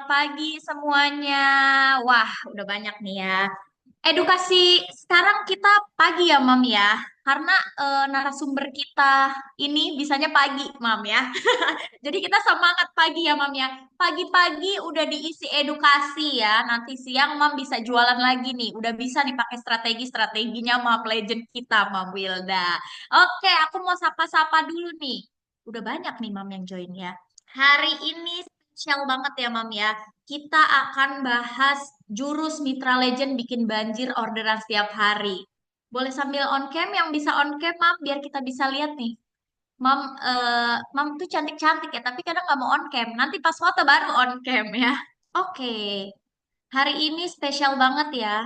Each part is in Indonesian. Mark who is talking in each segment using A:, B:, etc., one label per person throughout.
A: selamat pagi semuanya. Wah, udah banyak nih ya. Edukasi sekarang kita pagi ya, Mam ya. Karena narasumber kita ini bisanya pagi, Mam ya. Jadi kita semangat pagi ya, Mam ya. Pagi-pagi udah diisi edukasi ya. Nanti siang Mam bisa jualan lagi nih. Udah bisa nih pakai strategi-strateginya Mam Legend kita, Mam Wilda. Oke, aku mau sapa-sapa dulu nih. Udah banyak nih Mam yang join ya. Hari ini spesial banget ya Mam ya. Kita akan bahas jurus Mitra Legend bikin banjir orderan setiap hari. Boleh sambil on cam, yang bisa on cam Mam, biar kita bisa lihat nih. Mam tuh cantik-cantik ya, tapi kadang nggak mau on cam. Nanti pas foto baru on cam ya. Oke, hari ini spesial banget ya.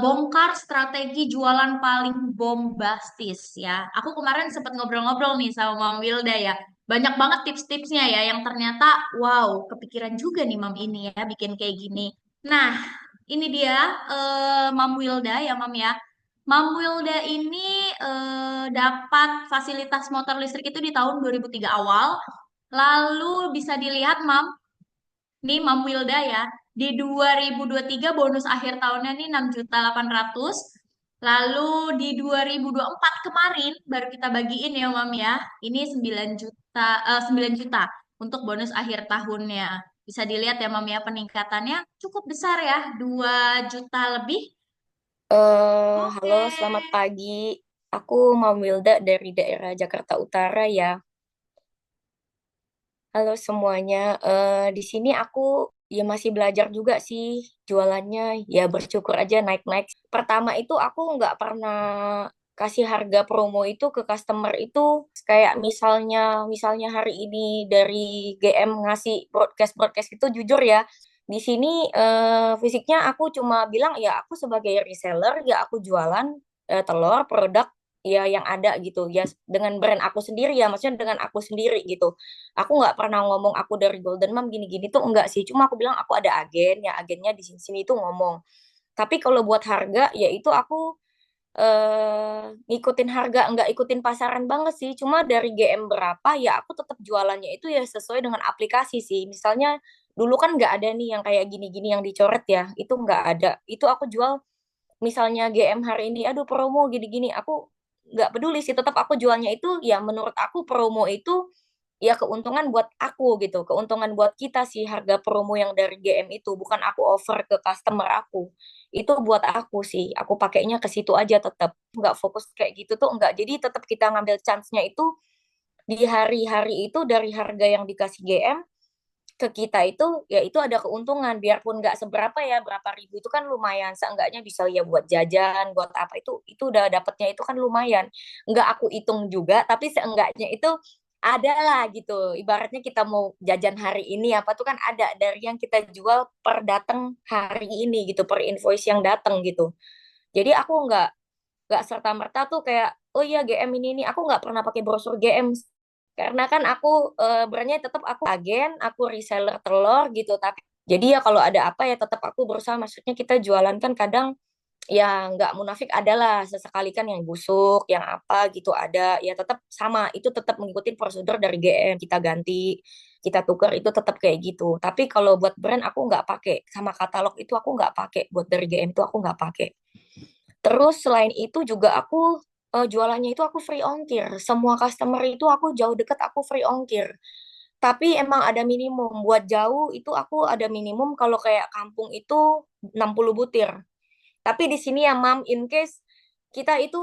A: Bongkar strategi jualan paling bombastis ya. Aku kemarin sempat ngobrol-ngobrol nih sama Mam Wilda ya. Banyak banget tips-tipsnya ya yang ternyata wow, kepikiran juga nih Mam ini ya bikin kayak gini. Nah, ini dia Mam Wilda ya Mam ya. Mam Wilda ini dapat fasilitas motor listrik itu di tahun 2003 awal. Lalu bisa dilihat Mam, nih Mam Wilda ya, di 2023 bonus akhir tahunnya nih 6.800.000. Lalu di 2024 kemarin baru kita bagiin ya Mam ya. Ini 9 juta untuk bonus akhir tahunnya. Bisa dilihat ya Mam ya, peningkatannya cukup besar ya, 2 juta lebih.
B: Halo,
A: Oke.
B: selamat pagi. Aku Mam Wilda dari daerah Jakarta Utara ya. Halo semuanya. Di sini aku ya masih belajar juga sih jualannya. Ya bersyukur aja naik-naik. Pertama itu aku nggak pernah kasih harga promo itu ke customer itu kayak misalnya hari ini dari GM ngasih broadcast itu jujur ya. Di sini fisiknya aku cuma bilang ya aku sebagai reseller ya aku jualan telur produk ya yang ada gitu ya dengan brand aku sendiri ya maksudnya dengan aku sendiri gitu. Aku nggak pernah ngomong aku dari Golden Mom gini-gini tuh enggak sih, cuma aku bilang aku ada agen ya agennya di sini-sini itu ngomong. Tapi kalau buat harga ya itu aku ngikutin harga, nggak ikutin pasaran banget sih. Cuma dari GM berapa ya aku tetap jualannya itu ya sesuai dengan aplikasi sih. Misalnya dulu kan nggak ada nih yang kayak gini-gini yang dicoret ya, itu nggak ada. Itu aku jual misalnya GM hari ini, aduh promo gini-gini, aku nggak peduli sih. Tetap aku jualnya itu ya menurut aku promo itu ya keuntungan buat aku gitu, keuntungan buat kita sih harga promo yang dari GM itu bukan aku over ke customer aku. Itu buat aku sih, aku pakainya ke situ aja tetap nggak fokus kayak gitu tuh nggak. Jadi tetap kita ngambil chance-nya itu di hari-hari itu dari harga yang dikasih GM ke kita itu ya itu ada keuntungan biarpun nggak seberapa ya berapa ribu itu kan lumayan seenggaknya bisa ya buat jajan buat apa itu udah dapetnya itu kan lumayan nggak aku hitung juga tapi seenggaknya itu ada lah gitu ibaratnya kita mau jajan hari ini apa tuh kan ada dari yang kita jual per datang hari ini gitu per invoice yang datang gitu jadi aku nggak serta merta tuh kayak oh iya GM ini aku nggak pernah pakai brosur GM karena kan aku brandnya tetap aku agen aku reseller telur gitu tapi jadi ya kalau ada apa ya tetap aku berusaha maksudnya kita jualan kan kadang ya nggak munafik adalah sesekali kan yang busuk yang apa gitu ada ya tetap sama itu tetap mengikuti prosedur dari GM kita ganti kita tukar itu tetap kayak gitu tapi kalau buat brand aku nggak pakai sama katalog itu aku nggak pakai buat dari GM itu aku nggak pakai. Terus selain itu juga aku jualannya itu aku free ongkir. Semua customer itu aku jauh deket aku free ongkir. Tapi emang ada minimum. Buat jauh itu aku ada minimum kalau kayak kampung itu 60 butir. Tapi di sini ya Mam, in case kita itu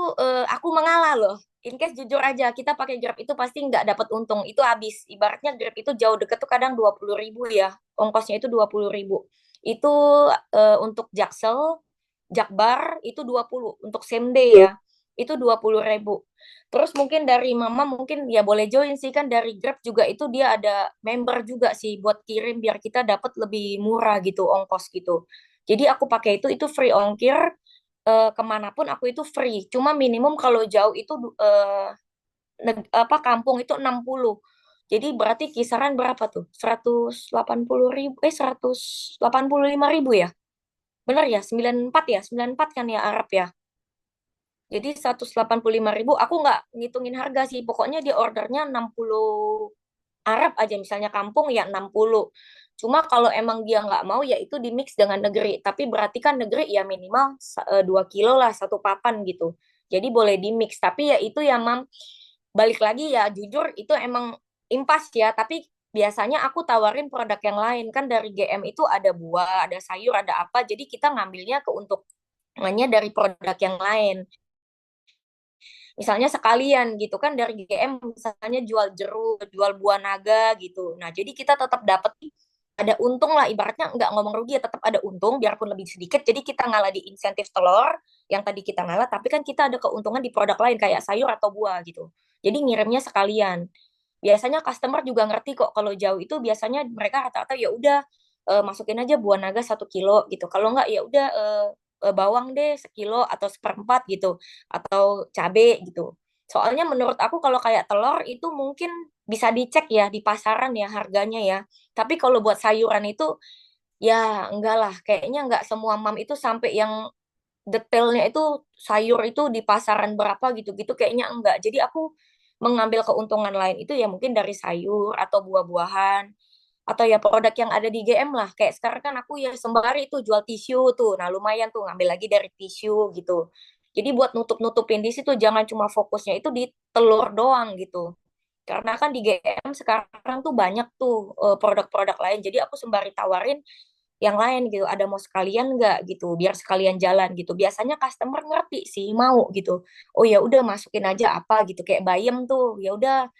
B: aku mengalah loh. In case jujur aja kita pakai Grab itu pasti nggak dapat untung. Itu habis. Ibaratnya Grab itu jauh deket tuh kadang 20 ribu ya. Ongkosnya itu 20 ribu. Itu untuk Jaksel, Jakbar itu 20 untuk same day ya itu 20 ribu. Terus mungkin dari mama mungkin ya boleh join sih kan dari Grab juga itu dia ada member juga sih buat kirim biar kita dapat lebih murah gitu ongkos gitu. Jadi aku pakai itu free ongkir kemanapun aku itu free. Cuma minimum kalau jauh itu apa kampung itu 60. Jadi berarti kisaran berapa tuh? 180 ribu, 185 ribu ya? Bener ya, 94 ya, 94 kan ya Arab ya. Jadi 185 ribu, aku nggak ngitungin harga sih. Pokoknya dia ordernya 60 Arab aja, misalnya kampung ya 60. Cuma kalau emang dia nggak mau ya itu di mix dengan negeri. Tapi berarti kan negeri ya minimal 2 kilo lah satu papan gitu. Jadi boleh di mix. Tapi ya itu ya Mam, balik lagi ya jujur itu emang impas ya. Tapi biasanya aku tawarin produk yang lain kan dari GM itu ada buah, ada sayur, ada apa. Jadi kita ngambilnya keuntungannya dari produk yang lain. Misalnya sekalian gitu kan dari GM misalnya jual jeruk, jual buah naga gitu. Nah, jadi kita tetap dapat ada untung lah ibaratnya nggak ngomong rugi ya tetap ada untung biarpun lebih sedikit. Jadi kita ngalah di insentif telur yang tadi kita ngalah tapi kan kita ada keuntungan di produk lain kayak sayur atau buah gitu. Jadi ngirimnya sekalian. Biasanya customer juga ngerti kok kalau jauh itu biasanya mereka rata-rata ya udah masukin aja buah naga 1 kilo gitu. Kalau nggak ya udah bawang deh 1 kilo atau seperempat gitu atau cabe gitu. Soalnya menurut aku kalau kayak telur itu mungkin bisa dicek ya di pasaran ya harganya ya. Tapi kalau buat sayuran itu ya enggak lah. Kayaknya enggak semua mam itu sampai yang detailnya itu sayur itu di pasaran berapa gitu-gitu kayaknya enggak. Jadi aku mengambil keuntungan lain itu ya mungkin dari sayur atau buah-buahan atau ya produk yang ada di GM lah. Kayak sekarang kan aku ya sembari itu jual tisu tuh. Nah, lumayan tuh ngambil lagi dari tisu gitu. Jadi buat nutup-nutupin di situ jangan cuma fokusnya itu di telur doang gitu. Karena kan di GM sekarang tuh banyak tuh produk-produk lain. Jadi aku sembari tawarin yang lain gitu. Ada mau sekalian nggak gitu, biar sekalian jalan gitu. Biasanya customer ngerti sih mau gitu. Oh ya udah masukin aja apa gitu. Kayak bayam tuh, ya udah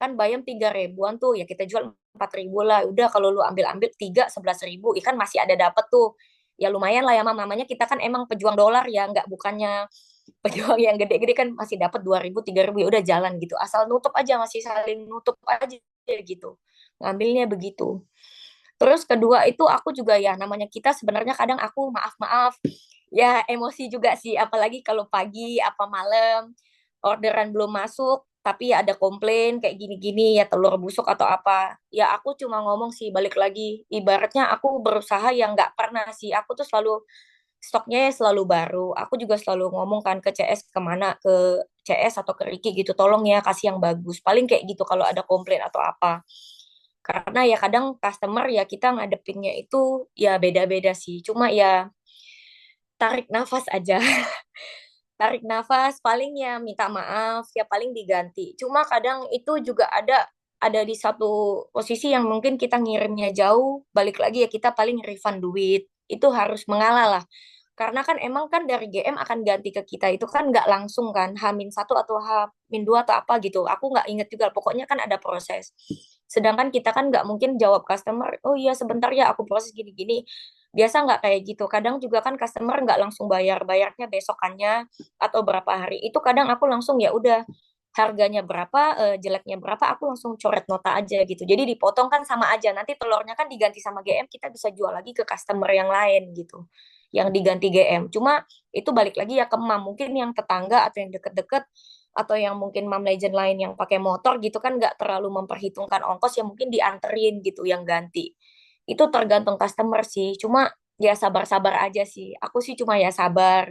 B: kan bayam 3 ribuan tuh ya kita jual 4 ribu lah udah kalau lu ambil-ambil 3 11 ribu ikan masih ada dapet tuh ya lumayan lah ya mam namanya kita kan emang pejuang dolar ya nggak bukannya pejuang yang gede-gede kan masih dapat 2 ribu 3 ribu ya udah jalan gitu asal nutup aja masih saling nutup aja gitu ngambilnya begitu. Terus kedua itu aku juga ya namanya kita sebenarnya kadang aku maaf-maaf ya emosi juga sih apalagi kalau pagi apa malam orderan belum masuk tapi ya ada komplain kayak gini-gini ya telur busuk atau apa ya aku cuma ngomong sih balik lagi ibaratnya aku berusaha yang nggak pernah sih aku tuh selalu stoknya ya selalu baru aku juga selalu ngomong kan ke CS kemana ke CS atau ke Ricky gitu tolong ya kasih yang bagus paling kayak gitu kalau ada komplain atau apa karena ya kadang customer ya kita ngadepinnya itu ya beda-beda sih cuma ya tarik nafas aja tarik nafas paling ya minta maaf ya paling diganti cuma kadang itu juga ada di satu posisi yang mungkin kita ngirimnya jauh balik lagi ya kita paling refund duit itu harus mengalah lah karena kan emang kan dari GM akan ganti ke kita itu kan nggak langsung kan H-1 atau H-2 atau apa gitu aku nggak inget juga pokoknya kan ada proses sedangkan kita kan nggak mungkin jawab customer oh iya sebentar ya aku proses gini-gini biasa nggak kayak gitu kadang juga kan customer nggak langsung bayarnya besokannya atau berapa hari itu kadang aku langsung ya udah harganya berapa jeleknya berapa aku langsung coret nota aja gitu jadi dipotong kan sama aja nanti telurnya kan diganti sama GM kita bisa jual lagi ke customer yang lain gitu yang diganti GM cuma itu balik lagi ya ke mam mungkin yang tetangga atau yang deket-deket atau yang mungkin mam legend lain yang pakai motor gitu kan nggak terlalu memperhitungkan ongkos ya mungkin dianterin gitu yang ganti itu tergantung customer sih cuma ya sabar-sabar aja sih aku sih cuma ya sabar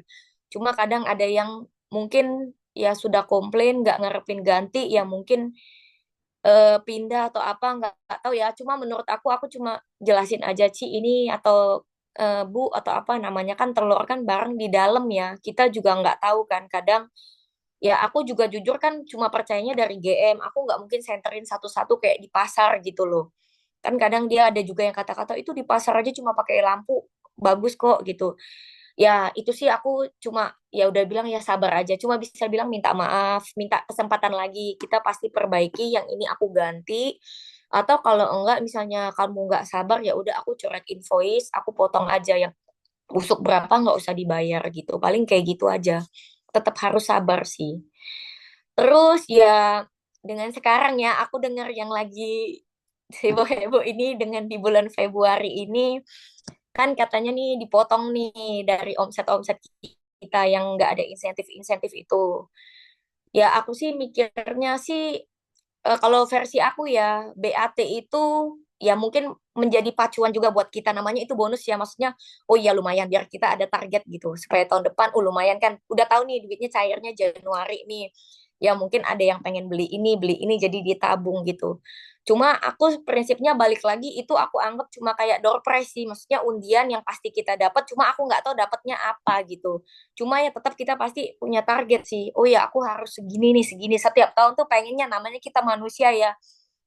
B: cuma kadang ada yang mungkin ya sudah komplain nggak ngarepin ganti ya mungkin pindah atau apa nggak tahu ya cuma menurut aku cuma jelasin aja Ci ini atau Bu atau apa namanya kan telur kan barang di dalam ya kita juga nggak tahu kan kadang ya aku juga jujur kan cuma percayanya dari GM aku nggak mungkin senterin satu-satu kayak di pasar gitu loh kan kadang dia ada juga yang kata-kata itu di pasar aja cuma pakai lampu bagus kok gitu ya itu sih aku cuma ya udah bilang ya sabar aja cuma bisa bilang minta maaf minta kesempatan lagi kita pasti perbaiki yang ini aku ganti atau kalau enggak misalnya kamu nggak sabar ya udah aku coret invoice aku potong aja yang busuk berapa nggak usah dibayar gitu paling kayak gitu aja tetap harus sabar sih terus ya dengan sekarang ya aku dengar yang lagi heboh-heboh ini dengan di bulan Februari ini kan katanya nih dipotong nih dari omset-omset kita yang nggak ada insentif-insentif itu. Ya aku sih mikirnya sih kalau versi aku ya BAT itu ya mungkin menjadi pacuan juga buat kita namanya itu bonus ya maksudnya oh iya lumayan biar kita ada target gitu supaya tahun depan lumayan kan udah tahu nih duitnya cairnya Januari nih ya mungkin ada yang pengen beli ini jadi ditabung gitu. Cuma aku prinsipnya balik lagi itu aku anggap cuma kayak door prize sih, maksudnya undian yang pasti kita dapat, cuma aku nggak tahu dapatnya apa gitu. Cuma ya tetap kita pasti punya target sih. Oh ya aku harus segini nih segini setiap tahun tuh pengennya, namanya kita manusia ya.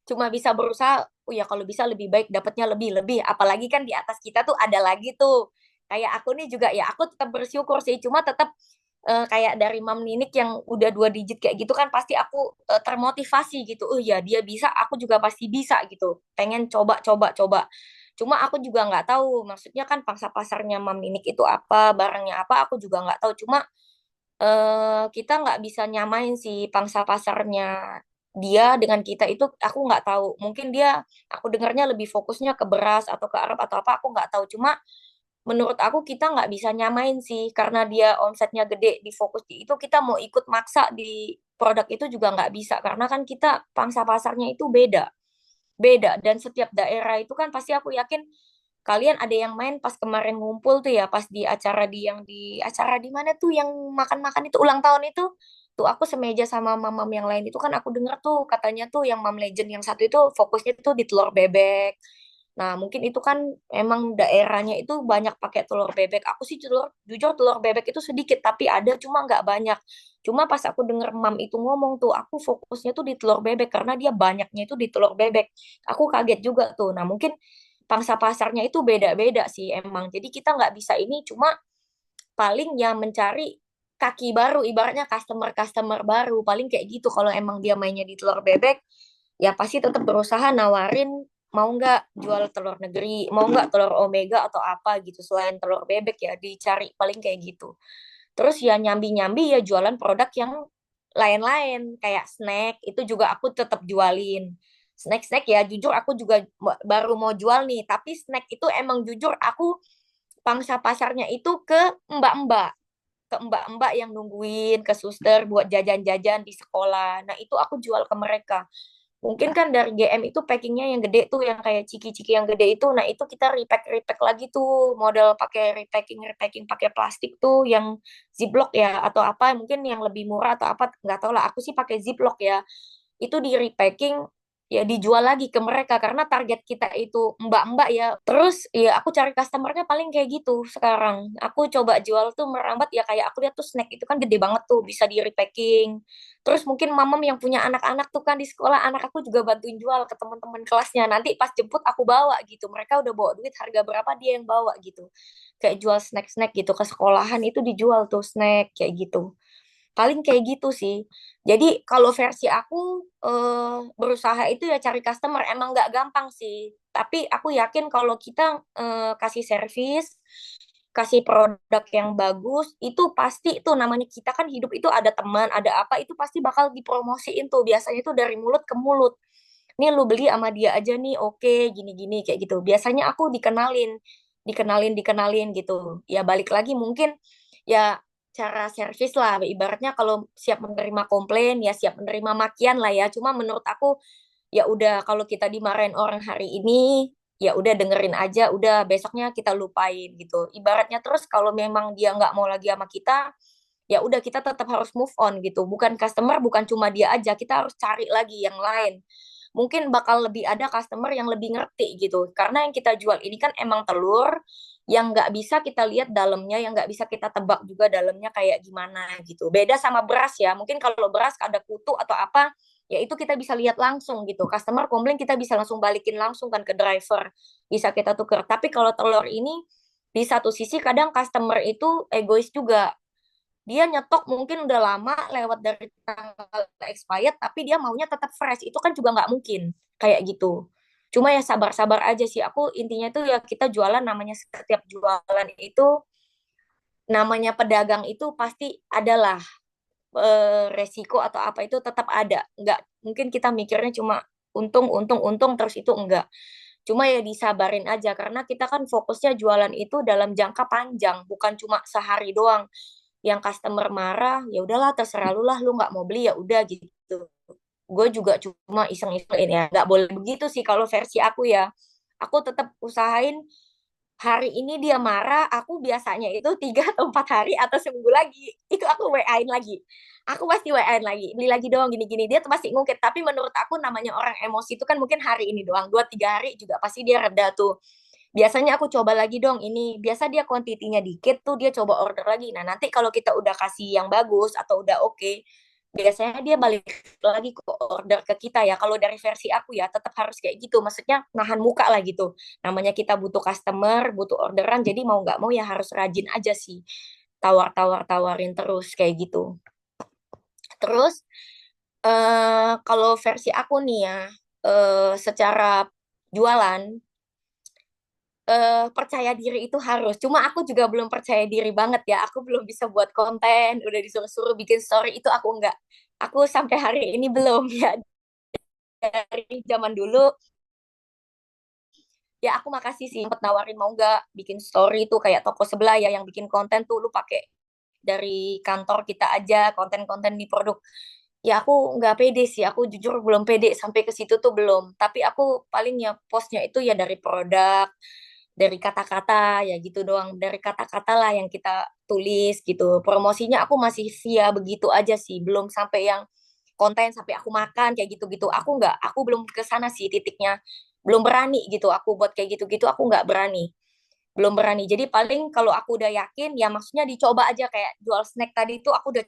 B: Cuma bisa berusaha, oh ya kalau bisa lebih baik dapatnya lebih-lebih. Apalagi kan di atas kita tuh ada lagi tuh. Kayak aku nih juga ya aku tetap bersyukur sih, cuma tetap kayak dari Mam Ninik yang udah 2 digit kayak gitu kan pasti aku termotivasi gitu. Oh ya dia bisa, aku juga pasti bisa gitu. Pengen coba. Cuma aku juga nggak tahu, maksudnya kan pangsa pasarnya Mam Ninik itu apa, barangnya apa, aku juga nggak tahu. Cuma kita nggak bisa nyamain sih pangsa pasarnya dia dengan kita itu aku nggak tahu. Mungkin dia aku dengarnya lebih fokusnya ke beras atau ke Arab atau apa aku nggak tahu. Cuma menurut aku kita nggak bisa nyamain sih karena dia omsetnya gede di fokus di itu kita mau ikut maksa di produk itu juga nggak bisa karena kan kita pangsa pasarnya itu beda beda dan setiap daerah itu kan pasti aku yakin kalian ada yang main pas kemarin ngumpul tuh ya pas di acara di acara di mana tuh yang makan-makan itu ulang tahun itu tuh aku semeja sama mamam yang lain itu kan aku dengar tuh katanya tuh yang Mam Legend yang satu itu fokusnya tuh di telur bebek. Nah, mungkin itu kan emang daerahnya itu banyak pakai telur bebek. Aku sih jujur telur bebek itu sedikit, tapi ada cuma nggak banyak. Cuma pas aku denger Mam itu ngomong tuh, aku fokusnya tuh di telur bebek karena dia banyaknya itu di telur bebek. Aku kaget juga tuh. Nah, mungkin pangsa pasarnya itu beda-beda sih emang. Jadi kita nggak bisa ini cuma paling yang mencari kaki baru, ibaratnya customer-customer baru. Paling kayak gitu kalau emang dia mainnya di telur bebek, ya pasti tetap berusaha nawarin mau nggak jual telur negeri, mau nggak telur omega atau apa gitu selain telur bebek ya dicari paling kayak gitu. Terus ya nyambi-nyambi ya jualan produk yang lain-lain kayak snack itu juga aku tetap jualin. Snack-snack ya jujur aku juga baru mau jual nih, tapi snack itu emang jujur aku pangsa pasarnya itu mbak-mbak ke mbak-mbak yang nungguin ke suster buat jajan-jajan di sekolah. Nah, itu aku jual ke mereka. Mungkin kan dari GM itu packingnya yang gede tuh, yang kayak ciki-ciki yang gede itu. Nah, itu kita repack-repack lagi tuh, model pakai repacking pakai plastik tuh, yang ziplock ya, atau apa, mungkin yang lebih murah atau apa, nggak tahu lah. Aku sih pakai ziplock ya itu di repacking ya dijual lagi ke mereka karena target kita itu mbak-mbak ya. Terus ya aku cari customernya paling kayak gitu sekarang. Aku coba jual tuh merambat ya kayak aku lihat tuh snack itu kan gede banget tuh bisa di repacking. Terus mungkin mamam yang punya anak-anak tuh kan di sekolah anak aku juga bantuin jual ke teman-teman kelasnya. Nanti pas jemput aku bawa gitu. Mereka udah bawa duit harga berapa dia yang bawa gitu. Kayak jual snack-snack gitu ke sekolahan itu dijual tuh snack kayak gitu. Paling kayak gitu sih. Jadi kalau versi aku berusaha itu ya cari customer emang nggak gampang sih. Tapi aku yakin kalau kita kasih servis, kasih produk yang bagus, itu pasti itu namanya kita kan hidup itu ada teman, ada apa itu pasti bakal dipromosiin tuh. Biasanya itu dari mulut ke mulut. Nih lu beli sama dia aja nih, oke, gini-gini kayak gitu. Biasanya aku dikenalin gitu. Ya balik lagi mungkin ya cara servis lah. Ibaratnya kalau siap menerima komplain ya siap menerima makian lah ya. Cuma menurut aku ya udah kalau kita dimarahin orang hari ini ya udah dengerin aja, udah besoknya kita lupain gitu. Ibaratnya terus kalau memang dia nggak mau lagi sama kita, ya udah kita tetap harus move on gitu. Bukan customer, bukan cuma dia aja, kita harus cari lagi yang lain. Mungkin bakal lebih ada customer yang lebih ngerti gitu. Karena yang kita jual ini kan emang telur yang nggak bisa kita lihat dalamnya, yang nggak bisa kita tebak juga dalamnya kayak gimana gitu. Beda sama beras ya. Mungkin kalau beras ada kutu atau apa, ya itu kita bisa lihat langsung gitu. Customer komplain kita bisa langsung balikin langsung kan ke driver. Bisa kita tuker. Tapi kalau telur ini di satu sisi kadang customer itu egois juga, dia nyetok mungkin udah lama lewat dari tanggal expired tapi dia maunya tetap fresh itu kan juga nggak mungkin kayak gitu. Cuma ya sabar-sabar aja sih aku intinya tuh ya kita jualan namanya setiap jualan itu namanya pedagang itu pasti adalah resiko atau apa itu tetap ada, nggak mungkin kita mikirnya cuma untung terus itu enggak. Cuma ya disabarin aja karena kita kan fokusnya jualan itu dalam jangka panjang bukan cuma sehari doang. Yang customer marah ya udahlah terserah lu lah, lu nggak mau beli ya udah gitu. Gue juga cuma iseng-iseng ya nggak boleh begitu sih kalau versi aku ya. Aku tetap usahain hari ini dia marah, aku biasanya itu 3 atau 4 hari atau seminggu lagi, itu aku WA-in lagi. Aku pasti WA-in lagi, beli lagi dong gini-gini. Dia tuh pasti ngungkit, tapi menurut aku namanya orang emosi itu kan mungkin hari ini doang, 2 3 hari juga pasti dia reda tuh. Biasanya aku coba lagi dong ini, biasa dia kuantitinya dikit tuh dia coba order lagi. Nah nanti kalau kita udah kasih yang bagus atau udah oke, biasanya dia balik lagi ke order ke kita ya. Kalau dari versi aku ya tetap harus kayak gitu, maksudnya nahan muka lah gitu. Namanya kita butuh customer, butuh orderan, jadi mau nggak mau ya harus rajin aja sih. Tawarin terus kayak gitu. Terus kalau versi aku nih ya, secara jualan, percaya diri itu harus. Cuma aku juga belum percaya diri banget ya. Aku belum bisa buat konten, udah disuruh-suruh bikin story itu aku enggak. Aku sampai hari ini belum ya. Dari zaman dulu ya aku makasih sih sempet nawarin mau nggak bikin story itu kayak toko sebelah ya yang bikin konten tuh lu pakai dari kantor kita aja konten-konten di produk. Ya aku nggak pede sih, aku jujur belum pede sampai ke situ tuh belum. Tapi aku paling ya postnya itu ya dari produk, dari kata-kata ya gitu doang, dari kata-kata lah yang kita tulis gitu. Promosinya aku masih via begitu aja sih, belum sampai yang konten sampai aku makan kayak gitu-gitu. Aku belum ke sana sih titiknya. Belum berani gitu aku buat kayak gitu-gitu, aku nggak berani. Belum berani. Jadi paling kalau aku udah yakin ya maksudnya dicoba aja kayak jual snack tadi itu aku udah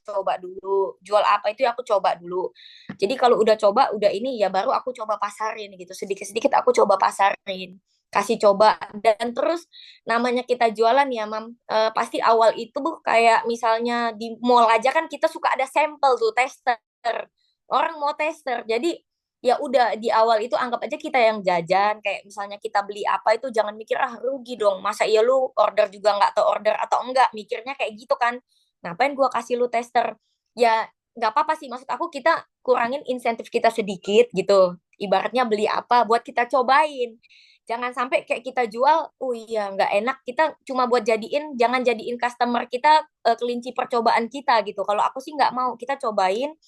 B: coba dulu. Jual apa itu ya aku coba dulu. Jadi kalau udah coba, udah ini ya baru aku coba pasarin gitu. Sedikit-sedikit aku coba pasarin. Kasih coba. Dan terus namanya kita jualan ya, Mam. Pasti awal itu bu kayak misalnya di mall aja kan kita suka ada sampel tuh, tester. Orang mau tester. Jadi ya udah di awal itu anggap aja kita yang jajan kayak misalnya kita beli apa itu jangan mikir ah rugi dong masa iya lu order juga nggak tahu order atau enggak mikirnya kayak gitu kan ngapain gua kasih lu tester ya nggak apa-apa sih maksud aku kita kurangin insentif kita sedikit gitu ibaratnya beli apa buat kita cobain jangan sampai kayak kita jual oh iya nggak enak kita cuma buat jadiin jangan jadiin customer kita kelinci percobaan kita gitu kalau aku sih nggak mau kita cobain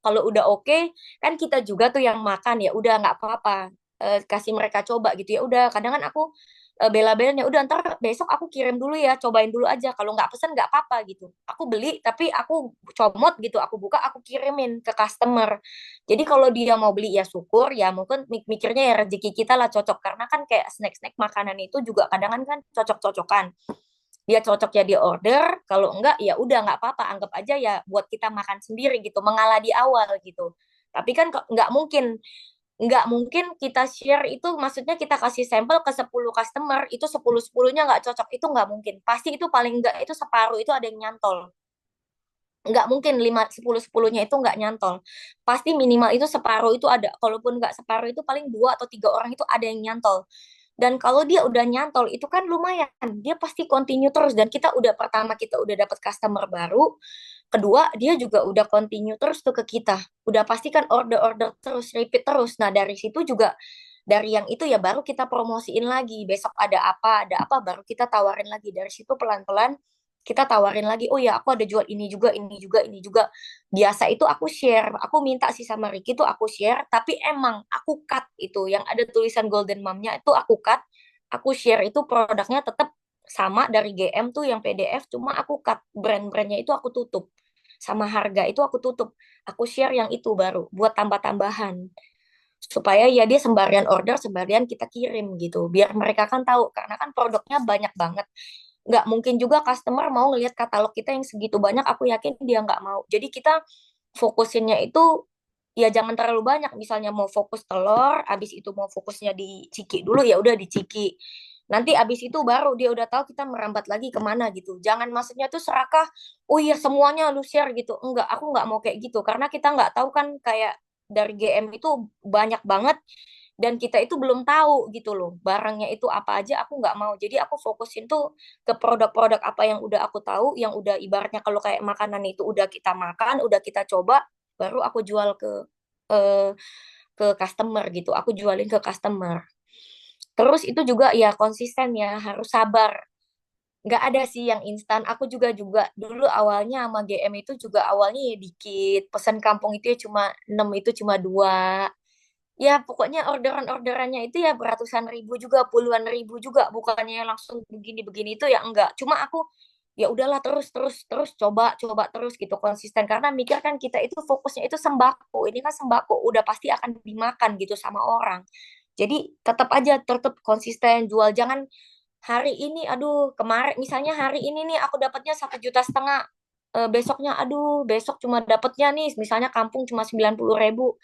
B: kalau udah oke kan kita juga tuh yang makan ya udah nggak apa-apa. Kasih mereka coba gitu ya udah kadang kan aku bela-belanya udah ntar besok aku kirim dulu ya cobain dulu aja kalau nggak pesen nggak apa-apa gitu aku beli tapi aku comot gitu aku buka aku kirimin ke customer jadi kalau dia mau beli ya syukur ya mungkin mikirnya ya rezeki kita lah cocok karena kan kayak snack-snack makanan itu juga kadang kan cocok-cocokan dia cocok ya dia order kalau enggak ya udah nggak apa-apa anggap aja ya buat kita makan sendiri gitu mengalah di awal gitu tapi kan nggak mungkin kita share itu maksudnya kita kasih sampel ke 10 customer itu 10-10-nya nggak cocok itu nggak mungkin pasti itu paling nggak itu separuh itu ada yang nyantol nggak mungkin 5 10 10-nya itu nggak nyantol pasti minimal itu separuh itu ada kalaupun nggak separuh itu paling 2 atau 3 orang itu ada yang nyantol dan kalau dia udah nyantol itu kan lumayan dia pasti continue terus dan kita udah pertama kita udah dapat customer baru kedua dia juga udah continue terus tuh ke kita udah pastikan order-order terus repeat terus nah dari situ juga dari yang itu ya baru kita promosiin lagi besok ada apa baru kita tawarin lagi dari situ pelan-pelan kita tawarin lagi oh ya aku ada jual ini juga ini juga ini juga biasa itu aku share aku minta sih sama Ricky tuh aku share tapi emang aku cut itu yang ada tulisan Golden Mom-nya itu aku cut aku share itu produknya tetap sama dari GM tuh yang PDF cuma aku cut brand-brandnya itu aku tutup sama harga itu aku tutup aku share yang itu baru buat tambah-tambahan supaya ya dia sembarian order sembarian kita kirim gitu biar mereka kan tahu karena kan produknya banyak banget nggak mungkin juga customer mau ngelihat katalog kita yang segitu banyak aku yakin dia nggak mau jadi kita fokusinnya itu ya jangan terlalu banyak misalnya mau fokus telur abis itu mau fokusnya di ciki dulu ya udah di ciki nanti abis itu baru dia udah tahu kita merambat lagi kemana gitu jangan maksudnya tuh serakah oh iya semuanya lu share gitu enggak aku nggak mau kayak gitu karena kita nggak tahu kan kayak dari GM itu banyak banget dan kita itu belum tahu gitu loh barangnya itu apa aja aku nggak mau jadi aku fokusin tuh ke produk-produk apa yang udah aku tahu yang udah ibaratnya kalau kayak makanan itu udah kita makan udah kita coba baru aku jual eh, ke customer gitu aku jualin ke customer terus itu juga ya konsisten ya harus sabar nggak ada sih yang instan aku juga juga dulu awalnya sama GM itu juga awalnya ya dikit pesan kampung itu ya cuma 6 itu cuma 2 Ya pokoknya orderan-orderannya itu ya beratusan ribu juga, puluhan ribu juga, bukannya langsung begini-begini itu ya enggak. Cuma aku ya udahlah terus terus terus coba coba terus gitu konsisten karena mikir kan kita itu fokusnya itu sembako. Ini kan sembako udah pasti akan dimakan gitu sama orang. Jadi tetap aja tetap konsisten jual, jangan hari ini aduh kemarin misalnya hari ini nih aku dapatnya 1,5 juta, besoknya aduh besok cuma dapatnya nih misalnya kampung cuma 90 ribu,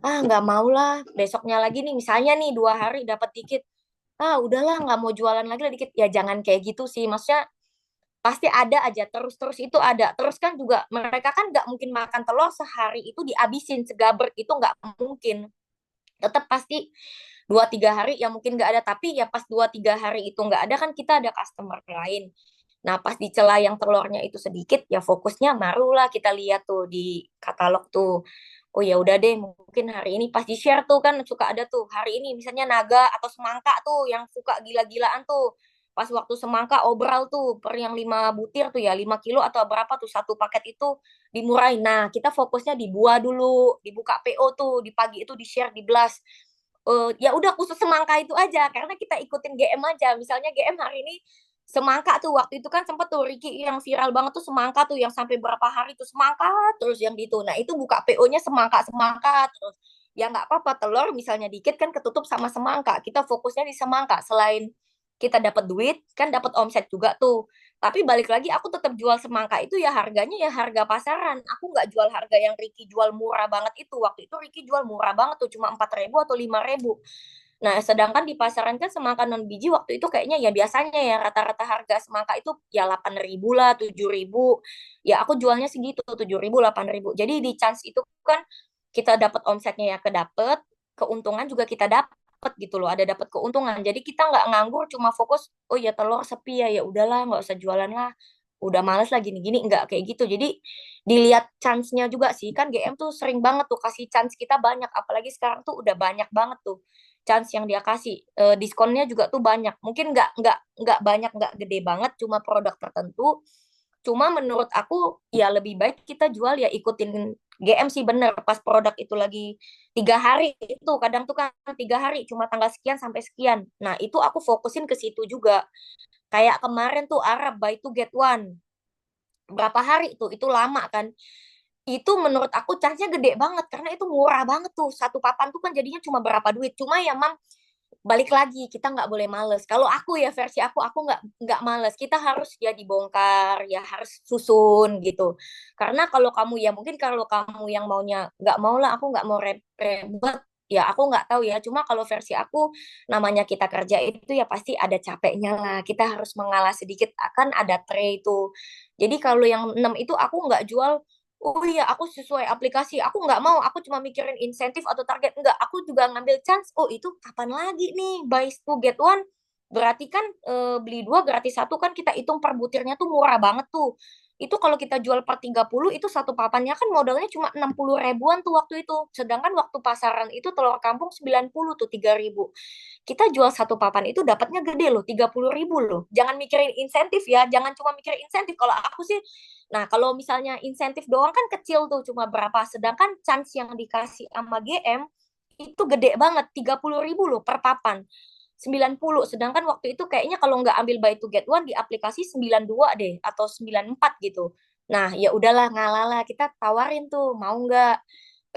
B: nggak mau lah besoknya lagi nih misalnya nih 2 hari dapat dikit, udahlah nggak mau jualan lagi lah dikit, ya jangan kayak gitu sih, maksudnya pasti ada aja terus-terus itu ada terus kan, juga mereka kan nggak mungkin makan telur sehari itu dihabisin segabrek itu nggak mungkin, tetap pasti 2-3 hari ya mungkin nggak ada, tapi ya pas 2-3 hari itu nggak ada kan kita ada customer lain. Nah pas di celah yang telurnya itu sedikit ya fokusnya barulah kita lihat tuh di katalog tuh, oh ya udah deh mungkin hari ini pas di share tuh kan suka ada tuh hari ini misalnya naga atau semangka tuh yang suka gila-gilaan tuh, pas waktu semangka obral tuh per yang 5 butir tuh ya 5 kilo atau berapa tuh satu paket itu dimurahin. Nah kita fokusnya di buah dulu, dibuka PO tuh di pagi itu di share di blast. Ya udah khusus semangka itu aja karena kita ikutin GM aja, misalnya GM hari ini semangka tuh, waktu itu kan sempet tuh Ricky yang viral banget tuh semangka tuh yang sampai berapa hari tuh semangka terus yang gitu, nah itu buka PO-nya semangka semangka terus, ya nggak apa-apa telur misalnya dikit kan ketutup sama semangka, kita fokusnya di semangka, selain kita dapat duit kan dapat omset juga tuh, tapi balik lagi aku tetap jual semangka itu ya harganya ya harga pasaran, aku nggak jual harga yang Ricky jual murah banget itu, waktu itu Ricky jual murah banget tuh cuma 4 ribu atau 5 ribu. Nah, sedangkan di pasaran kan semangka non biji waktu itu kayaknya ya biasanya ya rata-rata harga semangka itu ya 8 ribu lah, 7 ribu. Ya aku jualnya segitu, 7 ribu, 8 ribu. Jadi di chance itu kan kita dapat omsetnya ya kedapet, keuntungan juga kita dapat gitu loh, ada dapat keuntungan. Jadi kita nggak nganggur cuma fokus, oh ya telur sepi ya, ya udahlah nggak usah jualan lah. Udah males lah gini-gini, nggak kayak gitu. Jadi dilihat chance-nya juga sih, kan GM tuh sering banget tuh kasih chance kita banyak, apalagi sekarang tuh udah banyak banget tuh chance yang dia kasih. Diskonnya juga tuh banyak, mungkin nggak banyak nggak gede banget cuma produk tertentu, cuma menurut aku ya lebih baik kita jual ya ikutin GM sih, bener pas produk itu lagi 3 hari itu kadang tuh kan 3 hari cuma tanggal sekian sampai sekian, nah itu aku fokusin ke situ juga, kayak kemarin tuh Arab buy to get one berapa hari tuh itu lama kan, itu menurut aku chance-nya gede banget karena itu murah banget tuh satu papan tuh kan jadinya cuma berapa duit, cuma ya mam balik lagi kita nggak boleh males, kalau aku ya versi aku nggak males, kita harus ya dibongkar ya harus susun gitu, karena kalau kamu ya mungkin kalau kamu yang maunya nggak mau lah aku nggak mau ribet ya aku nggak tahu ya, cuma kalau versi aku namanya kita kerja itu ya pasti ada capeknya lah, kita harus mengalah sedikit akan ada tray itu, jadi kalau yang 6 itu aku nggak jual. Oh iya, aku sesuai aplikasi. Aku nggak mau, aku cuma mikirin insentif atau target. Enggak, aku juga ngambil chance. Oh itu kapan lagi nih, buy two get one. Berarti kan beli dua gratis satu kan kita hitung per butirnya tuh murah banget tuh. Itu kalau kita jual per 30, itu satu papannya kan modalnya cuma 60 ribuan tuh waktu itu. Sedangkan waktu pasaran itu telur kampung 90 tuh 3 ribu. Kita jual satu papan itu dapatnya gede loh, 30 ribu loh. Jangan mikirin insentif ya, jangan cuma mikirin insentif. Kalau aku sih, nah kalau misalnya insentif doang kan kecil tuh, cuma berapa. Sedangkan chance yang dikasih sama GM itu gede banget, 30 ribu loh per papan. 90, sedangkan waktu itu kayaknya kalau nggak ambil buy to get one di aplikasi 92 deh, atau 94 gitu. Nah, ya udahlah ngalah lah, kita tawarin tuh, mau nggak?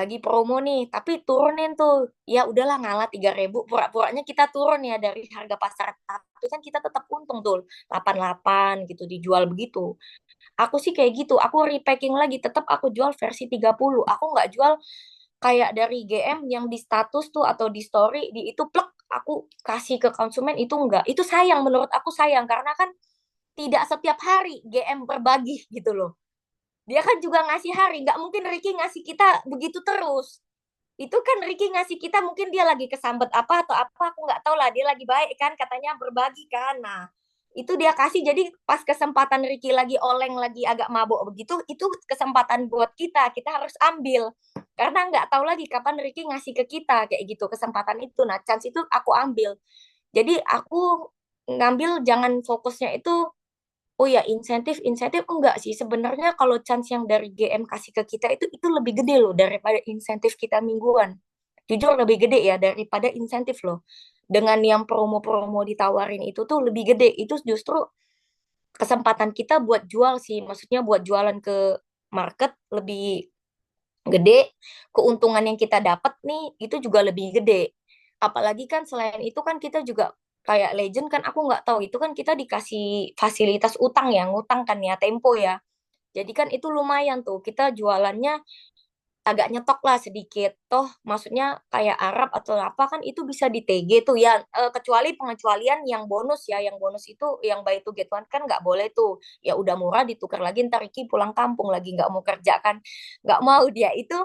B: Lagi promo nih, tapi turunin tuh. Ya udahlah ngalah 3 ribu, pura-puranya kita turun ya dari harga pasar. Tapi kan kita tetap untung tuh, 88 gitu dijual begitu. Aku sih kayak gitu, aku repacking lagi, tetap aku jual versi 30. Aku nggak jual kayak dari GM yang di status tuh atau di story di itu plek aku kasih ke konsumen, itu enggak. Itu sayang, menurut aku sayang karena kan tidak setiap hari GM berbagi gitu loh. Dia kan juga ngasih hari, nggak mungkin Ricky ngasih kita begitu terus. Itu kan Ricky ngasih kita mungkin dia lagi kesambet apa atau apa, aku nggak tahu lah, dia lagi baik kan katanya berbagi kan, nah itu dia kasih, jadi pas kesempatan Ricky lagi oleng lagi agak mabuk begitu, itu kesempatan buat kita harus ambil karena nggak tahu lagi kapan Ricky ngasih ke kita kayak gitu kesempatan itu, nah chance itu aku ambil, jadi aku ngambil jangan fokusnya itu. Oh ya, insentif enggak sih. Sebenarnya kalau chance yang dari GM kasih ke kita itu lebih gede loh daripada insentif kita mingguan. jujur lebih gede ya daripada insentif loh. Dengan yang promo-promo ditawarin itu tuh lebih gede. Itu justru kesempatan kita buat jual sih. Maksudnya buat jualan ke market lebih gede. Keuntungan yang kita dapat nih itu juga lebih gede. Apalagi kan selain itu kan kita juga kayak legend kan aku nggak tahu itu kan kita dikasih fasilitas utang ya, ngutang kan ya, tempo ya. Jadi kan itu lumayan tuh kita jualannya agak nyetok lah sedikit. Toh maksudnya kayak Arab atau apa kan itu bisa di TG tuh ya. Kecuali pengecualian yang bonus ya. Yang bonus itu yang buy to get one kan nggak boleh tuh. Ya udah murah ditukar lagi ntar Iki pulang kampung lagi nggak mau kerja kan. Nggak mau dia itu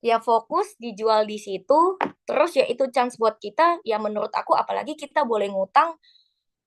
B: ya fokus dijual di situ. Terus ya itu chance buat kita ya menurut aku apalagi kita boleh ngutang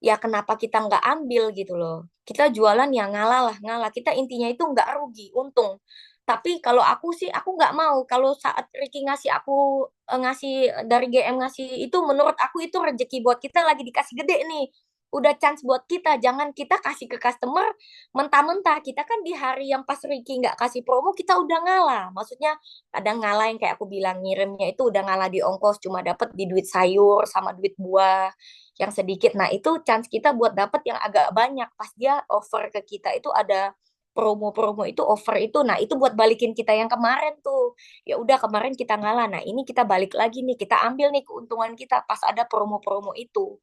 B: ya kenapa kita nggak ambil gitu loh. Kita jualan ya ngalah lah, ngalah. Kita intinya itu nggak rugi, untung. Tapi kalau aku sih, aku nggak mau. Kalau saat Ricky ngasih aku, ngasih dari GM ngasih itu, menurut aku itu rezeki buat kita lagi dikasih gede nih. Udah chance buat kita, jangan kita kasih ke customer mentah-mentah. Kita kan di hari yang pas Ricky nggak kasih promo, kita udah ngalah. Maksudnya kadang ngalah yang kayak aku bilang, ngirimnya itu udah ngalah di ongkos, cuma dapet di duit sayur sama duit buah yang sedikit. Nah, itu chance kita buat dapet yang agak banyak. Pas dia offer ke kita itu ada promo-promo itu offer itu. Nah, itu buat balikin kita yang kemarin tuh. Ya udah kemarin kita ngalah. Nah, ini kita balik lagi nih. Kita ambil nih keuntungan kita pas ada promo-promo itu.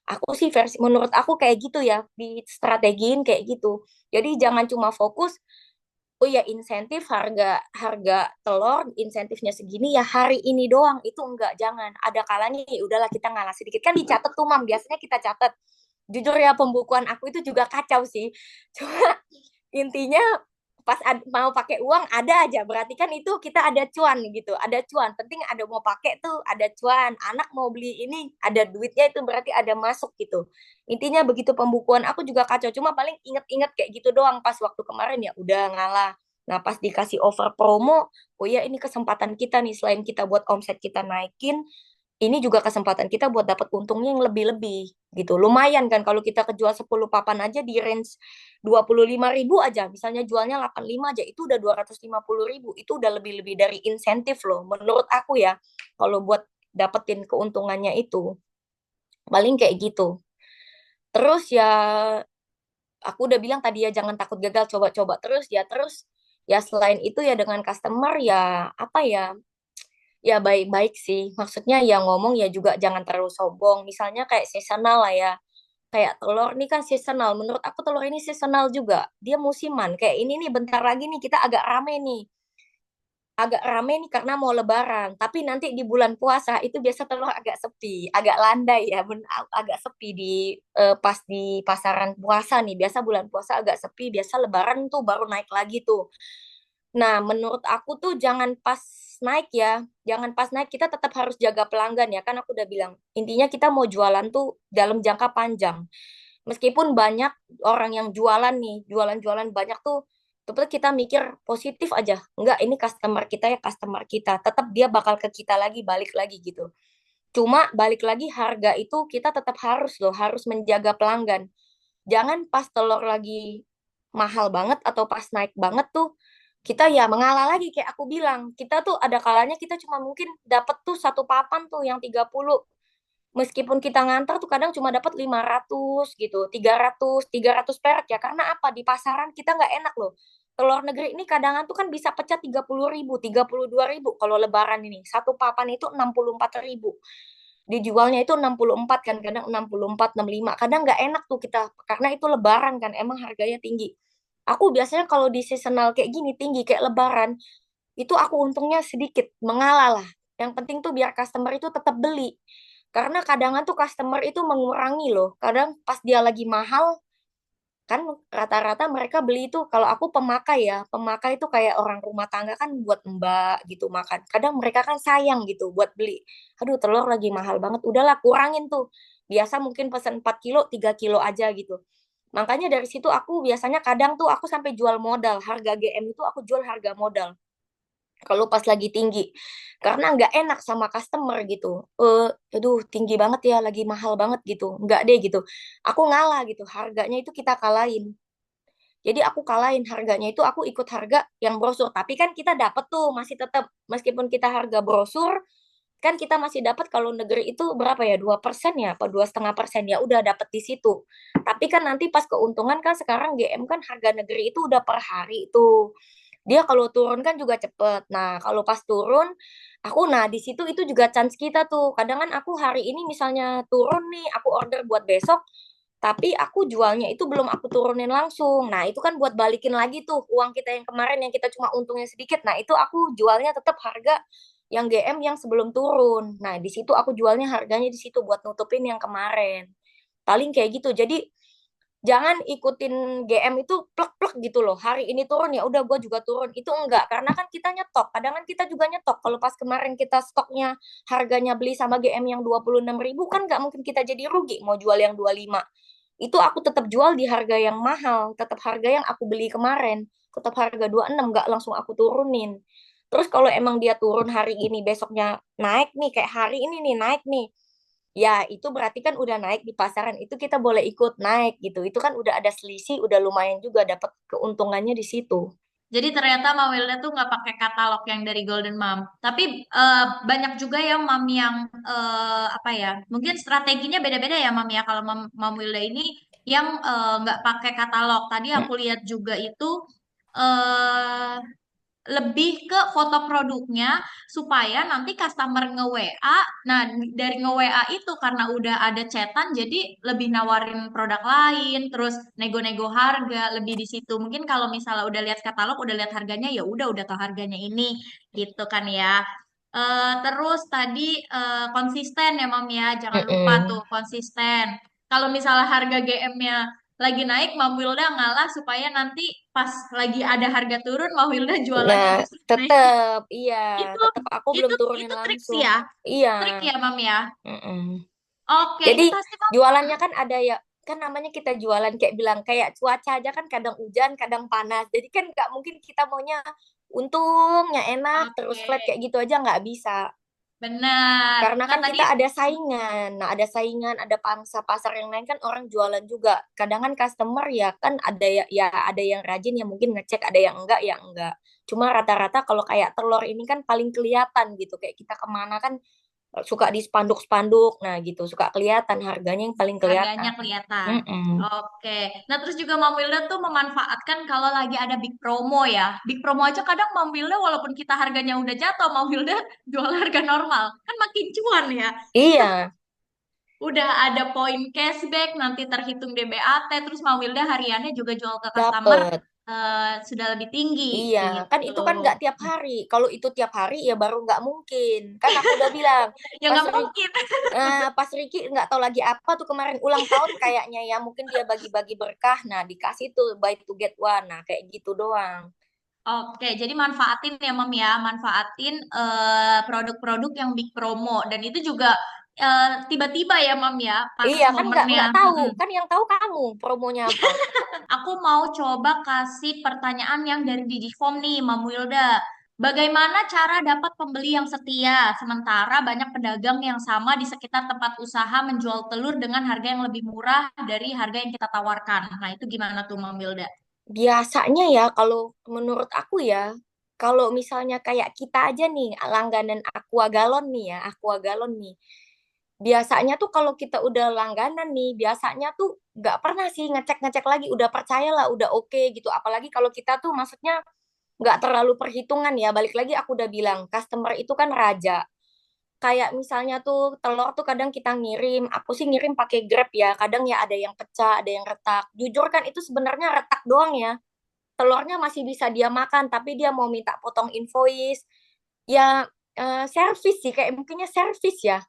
B: Aku sih versi menurut aku kayak gitu ya, di strategiin kayak gitu. Jadi jangan cuma fokus oh ya insentif harga harga telur insentifnya segini ya hari ini doang itu enggak jangan ada kalanya ya udahlah kita ngalah sedikit kan dicatat tuh mam biasanya kita catat jujur ya pembukuan aku itu juga kacau sih cuma intinya pas mau pakai uang ada aja berarti kan itu kita ada cuan gitu ada cuan penting ada mau pakai tuh ada cuan anak mau beli ini ada duitnya itu berarti ada masuk gitu intinya begitu pembukuan aku juga kacau cuma paling inget-inget kayak gitu doang pas waktu kemarin ya udah ngalah nah pas dikasih offer promo oh ya ini kesempatan kita nih selain kita buat omset kita naikin ini juga kesempatan kita buat dapat untungnya yang lebih-lebih gitu. Lumayan kan kalau kita kejual 10 papan aja di range 25.000 aja. Misalnya jualnya 85 aja itu udah 250.000. Itu udah lebih-lebih dari insentif loh. Menurut aku ya kalau buat dapetin keuntungannya itu paling kayak gitu. Terus ya aku udah bilang tadi ya jangan takut gagal coba-coba terus ya selain itu ya dengan customer ya apa ya ya baik-baik sih. Maksudnya ya ngomong ya juga jangan terlalu sombong. Misalnya kayak seasonal lah ya. Kayak telur ini kan seasonal. Menurut aku telur ini seasonal juga. Dia musiman. Kayak ini nih bentar lagi nih kita agak rame nih. Agak rame nih karena mau lebaran. Tapi nanti di bulan puasa itu biasa telur agak sepi. Agak landai ya. Agak sepi di pas di pasaran puasa nih. Biasa bulan puasa agak sepi. Biasa lebaran tuh baru naik lagi tuh. Nah, menurut aku tuh jangan pas naik ya, jangan pas naik kita tetap harus jaga pelanggan ya. Kan aku udah bilang, intinya kita mau jualan tuh dalam jangka panjang. Meskipun banyak orang yang jualan nih, jualan-jualan banyak tuh, tetap kita mikir positif aja. Enggak, ini customer kita ya customer kita. Tetap dia bakal ke kita lagi, balik lagi gitu. Cuma balik lagi harga itu kita tetap harus loh, harus menjaga pelanggan. Jangan pas telur lagi mahal banget atau pas naik banget tuh kita ya mengalah lagi kayak aku bilang. Kita tuh ada kalanya kita cuma mungkin dapat tuh satu papan tuh yang 30. Meskipun kita ngantar tuh kadang cuma dapat 500 gitu, 300 perak ya. Karena apa? Di pasaran kita nggak enak loh. Telur negeri ini kadangan tuh kan bisa pecah 30.000, 32.000 kalau lebaran ini. Satu papan itu 64.000 dijualnya itu 64 kan kadang 64 65 kadang nggak enak tuh kita karena itu lebaran kan emang harganya tinggi aku biasanya kalau di seasonal kayak gini tinggi kayak lebaran itu aku untungnya sedikit mengalah lah yang penting tuh biar customer itu tetap beli karena kadangan tuh customer itu mengurangi loh kadang pas dia lagi mahal kan rata-rata mereka beli itu kalau aku pemakai ya pemakai itu kayak orang rumah tangga kan buat mbak gitu makan kadang mereka kan sayang gitu buat beli aduh telur lagi mahal banget udahlah kurangin tuh biasa mungkin pesan 4 kilo 3 kilo aja gitu makanya dari situ aku biasanya kadang tuh aku sampai jual modal harga GM itu aku jual harga modal kalau pas lagi tinggi karena nggak enak sama customer gitu aduh tinggi banget ya lagi mahal banget gitu nggak deh gitu aku ngalah gitu harganya itu kita kalahin jadi aku kalahin harganya itu aku ikut harga yang brosur tapi kan kita dapat tuh masih tetap meskipun kita harga brosur kan kita masih dapat kalau negeri itu berapa ya, 2% ya apa 2,5% ya udah dapat di situ. Tapi kan nanti pas keuntungan kan sekarang GM kan harga negeri itu udah per hari itu. Dia kalau turun kan juga cepet. Nah, kalau pas turun, nah di situ itu juga chance kita tuh. Kadang kan aku hari ini misalnya turun nih, aku order buat besok, tapi aku jualnya itu belum aku turunin langsung. Nah, itu kan buat balikin lagi tuh uang kita yang kemarin yang kita cuma untungnya sedikit. Nah, itu aku jualnya tetap harga yang GM yang sebelum turun. Nah, di situ aku jualnya harganya di situ buat nutupin yang kemarin. Paling kayak gitu. Jadi jangan ikutin GM itu plek-plek gitu loh. Hari ini turun ya udah gue juga turun. Itu enggak, karena kan kita nyetok. Kadang kan kita juga nyetok. Kalau pas kemarin kita stoknya harganya beli sama GM yang 26.000 kan nggak mungkin kita jadi rugi mau jual yang 25. Itu aku tetap jual di harga yang mahal, tetap harga yang aku beli kemarin, tetap harga 26, nggak langsung aku turunin. Terus kalau emang dia turun hari ini besoknya naik nih, kayak hari ini nih naik nih, ya itu berarti kan udah naik di pasaran, itu kita boleh ikut naik gitu. Itu kan udah ada selisih, udah lumayan juga dapat keuntungannya di situ.
A: Jadi ternyata Mam Wilda tuh nggak pakai katalog yang dari Golden Mom. Tapi banyak juga ya Mam yang apa ya? Mungkin strateginya beda-beda ya Mam ya. Kalau Mam Wilda ini yang nggak pakai katalog. Tadi
B: Hmm.
A: aku lihat juga itu eh lebih ke foto produknya supaya nanti customer nge-WA. Nah, dari nge-WA itu karena udah ada chatan jadi lebih nawarin produk lain, terus nego-nego harga lebih di situ. Mungkin kalau misalnya udah lihat katalog, udah lihat harganya ya udah tahu harganya ini gitu kan ya. Terus tadi konsisten ya Mam ya, jangan lupa tuh
B: Mm-mm.
A: konsisten. Kalau misalnya harga GM-nya lagi naik, Mam Wilda ngalah supaya nanti pas lagi ada harga turun, Mam Wilda jualannya
B: Nah,
A: justru naik.
B: tetep, iya,
A: Itu
B: tetep aku belum
A: itu
B: turunin
A: itu trik sih
B: langsung.
A: ya,
B: Iya.
A: trik ya Mam ya.
B: Mm-mm.
A: Oke,
B: Jadi
A: ini pasti Mam.
B: jualannya kan ada ya, kan namanya kita jualan kayak bilang kayak cuaca aja kan kadang hujan, kadang panas. Jadi kan nggak mungkin kita maunya untungnya enak terus
A: Oke,
B: flat kayak gitu aja nggak bisa.
A: benar.
B: Karena
A: Nah
B: kan
A: tadi
B: kita ada saingan. Nah, ada saingan, ada pangsa pasar yang lain kan orang jualan juga. Kadang kan customer ya kan ada ya ada yang rajin yang mungkin ngecek, ada yang enggak ya enggak. Cuma rata-rata kalau kayak telur ini kan paling kelihatan gitu. Kayak kita kemana kan suka di spanduk-spanduk. Nah, gitu. Suka kelihatan harganya yang paling
A: harganya
B: kelihatan.
A: kelihatan.
B: Mm-mm.
A: Oke. Nah, terus juga Mam Wilda tuh memanfaatkan kalau lagi ada big promo ya. Big promo aja kadang Mam Wilda walaupun kita harganya udah jatuh, Mam Wilda jual harga normal. Kan makin cuan ya.
B: Iya,
A: Udah ada poin cashback, nanti terhitung DBAT, terus Mam Wilda hariannya juga jual ke customer
B: dapet.
A: sudah lebih tinggi
B: Iya, kan
A: gitu.
B: itu kan nggak tiap hari. Kalau itu tiap hari ya baru nggak mungkin. Kan aku udah bilang,
A: Ya
B: pas
A: nggak mungkin.
B: Pas Ricky nggak tahu lagi apa tuh kemarin ulang tahun kayaknya ya mungkin dia bagi-bagi berkah, nah dikasih tuh buy to get one, nah kayak gitu doang.
A: Oke, jadi manfaatin ya Mam ya, manfaatin produk-produk yang big promo dan itu juga tiba-tiba ya Mam ya, pas
B: Iya kan
A: momennya.
B: nggak tahu,
A: Mm-mm.
B: kan yang tahu kamu promonya apa.
A: Aku mau coba kasih pertanyaan yang dari Digiform nih, Mam Wilda. Bagaimana cara dapat pembeli yang setia, sementara banyak pedagang yang sama di sekitar tempat usaha menjual telur dengan harga yang lebih murah dari harga yang kita tawarkan. Nah, itu gimana tuh, Mam Wilda?
B: Biasanya ya kalau menurut aku ya, kalau misalnya kayak kita aja nih langganan Aqua Galon nih ya, Aqua Galon nih. Biasanya tuh kalau kita udah langganan nih, biasanya tuh nggak pernah sih ngecek-ngecek lagi, udah percaya lah, udah oke gitu. Apalagi kalau kita tuh maksudnya nggak terlalu perhitungan ya. Balik lagi aku udah bilang, customer itu kan raja. Kayak misalnya tuh telur tuh kadang kita ngirim, aku sih ngirim pakai Grab ya. Kadang ya ada yang pecah, ada yang retak. Jujur kan itu sebenarnya retak doang ya. Telurnya masih bisa dia makan, tapi dia mau minta potong invoice. Ya servis sih, kayak mungkinnya servis ya.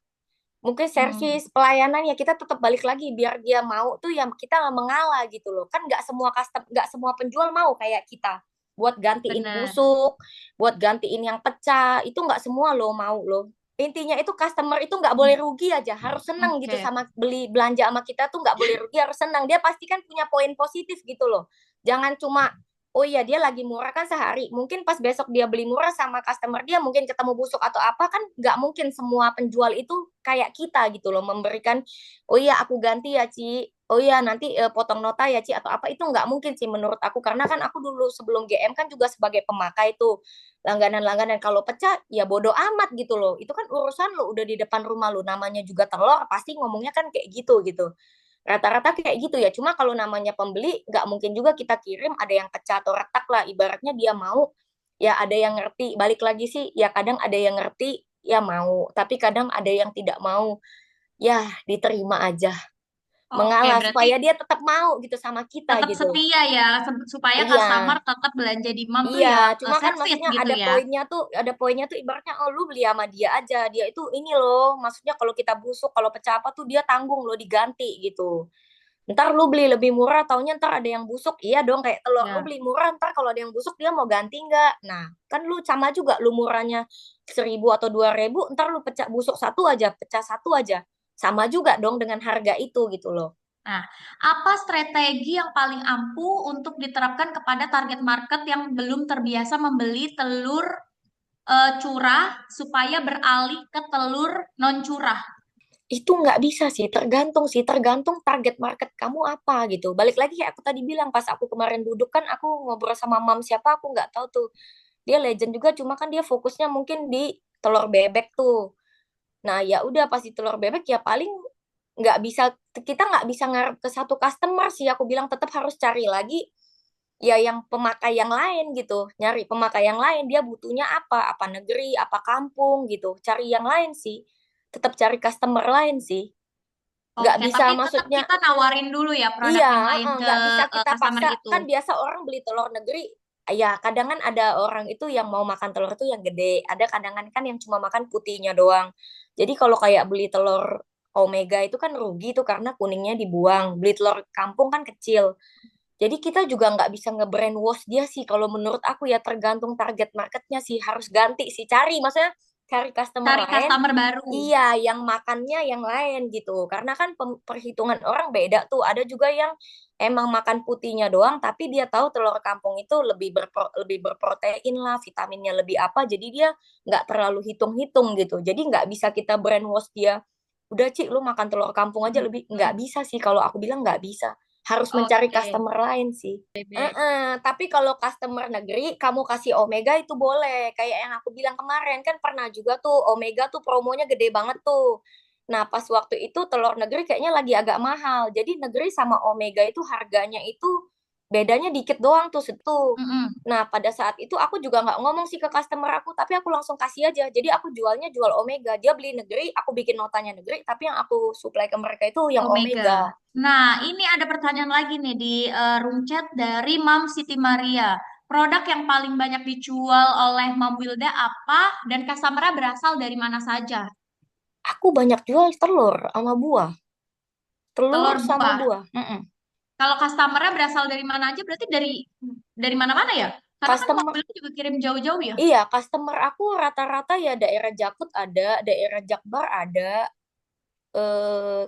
B: Mungkin
A: Hmm,
B: servis pelayanan ya kita tetap balik lagi biar dia mau tuh yang kita nggak mengalah gitu loh. Kan nggak semua custom, nggak semua penjual mau kayak kita buat gantiin
A: bener.
B: busuk, buat gantiin yang pecah, itu nggak semua loh mau loh. Intinya itu customer itu nggak boleh rugi aja, harus seneng gitu
A: Oke.
B: sama beli belanja sama kita tuh nggak boleh rugi, harus senang. Dia pasti kan punya poin positif gitu loh. Jangan cuma oh iya dia lagi murah kan sehari. Mungkin pas besok dia beli murah sama customer dia mungkin ketemu busuk atau apa kan nggak mungkin semua penjual itu kayak kita gitu loh memberikan oh iya aku ganti ya Ci. Oh iya nanti potong nota ya Ci atau apa itu nggak mungkin sih menurut aku karena kan aku dulu sebelum GM kan juga sebagai pemakai tuh langganan-langganan kalau pecah ya bodo amat gitu loh. Itu kan urusan lo udah di depan rumah lo namanya juga telur pasti ngomongnya kan kayak gitu gitu. Rata-rata kayak gitu ya. Cuma kalau namanya pembeli, nggak mungkin juga kita kirim ada yang pecah atau retak lah. Ibaratnya dia mau, ya ada yang ngerti. Balik lagi sih, ya kadang ada yang ngerti, ya mau. Tapi kadang ada yang tidak mau. Ya, diterima aja.
A: Oke,
B: Mengalah,
A: berarti
B: supaya dia tetap mau gitu sama kita
A: tetap
B: gitu.
A: setia ya, supaya
B: Iya,
A: customer tetap belanja di Mam tuh
B: iya.
A: ya
B: Cuma kan
A: servis
B: maksudnya
A: gitu ya.
B: ada poinnya tuh ibaratnya, oh lu beli sama dia aja. Dia itu ini loh, maksudnya kalau kita busuk, kalau pecah apa tuh dia tanggung loh diganti gitu. Ntar lu beli lebih murah, taunya ntar ada yang busuk. Iya dong, kayak telur lu
A: Ya.
B: beli murah, ntar kalau ada yang busuk dia mau ganti nggak? Nah, kan lu sama juga, lu murahnya 1.000 atau 2.000, ntar lu pecah busuk satu aja, pecah satu aja. Sama juga dong dengan harga itu gitu loh.
A: Nah, apa strategi yang paling ampuh untuk diterapkan kepada target market yang belum terbiasa membeli telur curah supaya beralih ke telur non curah?
B: Itu nggak bisa sih, tergantung target market kamu apa gitu. Balik lagi kayak aku tadi bilang, pas aku kemarin duduk kan aku ngobrol sama mam siapa, aku nggak tahu tuh. Dia legend juga, cuma kan dia fokusnya mungkin di telur bebek tuh. Nah, ya udah pasti telur bebek ya paling nggak bisa kita nggak bisa ngarep ke satu customer sih. Aku bilang tetap harus cari lagi ya yang pemakai yang lain gitu. Nyari pemakai yang lain dia butuhnya apa? Apa negeri, apa kampung gitu. Cari yang lain sih. Tetap cari customer lain sih. Nggak
A: Oke,
B: bisa
A: tapi tetap
B: maksudnya
A: kita nawarin dulu ya
B: iya,
A: produk yang lain ke
B: nggak bisa kita
A: customer
B: paksa.
A: itu.
B: Kan biasa orang beli telur negeri, ya kadang kan ada orang itu yang mau makan telur itu yang gede. Ada kadang kan yang cuma makan putihnya doang. Jadi kalau kayak beli telur Omega itu kan rugi tuh karena kuningnya dibuang. Beli telur kampung kan kecil. Jadi kita juga nggak bisa nge-brainwash dia sih. Kalau menurut aku ya tergantung target marketnya sih. Harus ganti sih. Cari, maksudnya cari customer
A: Cari
B: lain.
A: customer baru.
B: Iya, yang makannya yang lain gitu. Karena kan perhitungan orang beda tuh. Ada juga yang emang makan putihnya doang, tapi dia tahu telur kampung itu lebih berprotein lah, vitaminnya lebih apa. Jadi dia nggak terlalu hitung-hitung gitu. Jadi nggak bisa kita brainwash dia. Udah Ci, lu makan telur kampung aja lebih. Nggak
A: Hmm.
B: bisa sih kalau aku bilang nggak bisa. Harus mencari
A: Oke,
B: customer lain sih.
A: bebek.
B: Tapi kalau customer negeri, kamu kasih Omega itu boleh. Kayak yang aku bilang kemarin, kan pernah juga tuh Omega tuh promonya gede banget tuh. Nah, pas waktu itu telur negeri kayaknya lagi agak mahal. Jadi negeri sama Omega itu harganya itu bedanya dikit doang tuh, situ.
A: Mm-mm.
B: Nah, pada saat itu aku juga nggak ngomong sih ke customer aku, tapi aku langsung kasih aja. Jadi aku jualnya jual Omega. Dia beli negeri, aku bikin notanya negeri, tapi yang aku supply ke mereka itu yang
A: Omega.
B: Omega.
A: Nah, ini ada pertanyaan lagi nih di room chat dari Mam Siti Maria. Produk yang paling banyak dijual oleh Mam Wilda apa dan customer-nya berasal dari mana saja?
B: Aku banyak jual telur sama buah. Telur
A: Telur
B: sama
A: buah.
B: buah. Mm-mm.
A: Kalau customer-nya berasal dari mana aja berarti dari mana-mana ya? Karena kan Mam
B: Customer,
A: Wilda juga kirim jauh-jauh ya.
B: iya, customer aku rata-rata ya daerah Jakut ada, daerah Jakbar ada.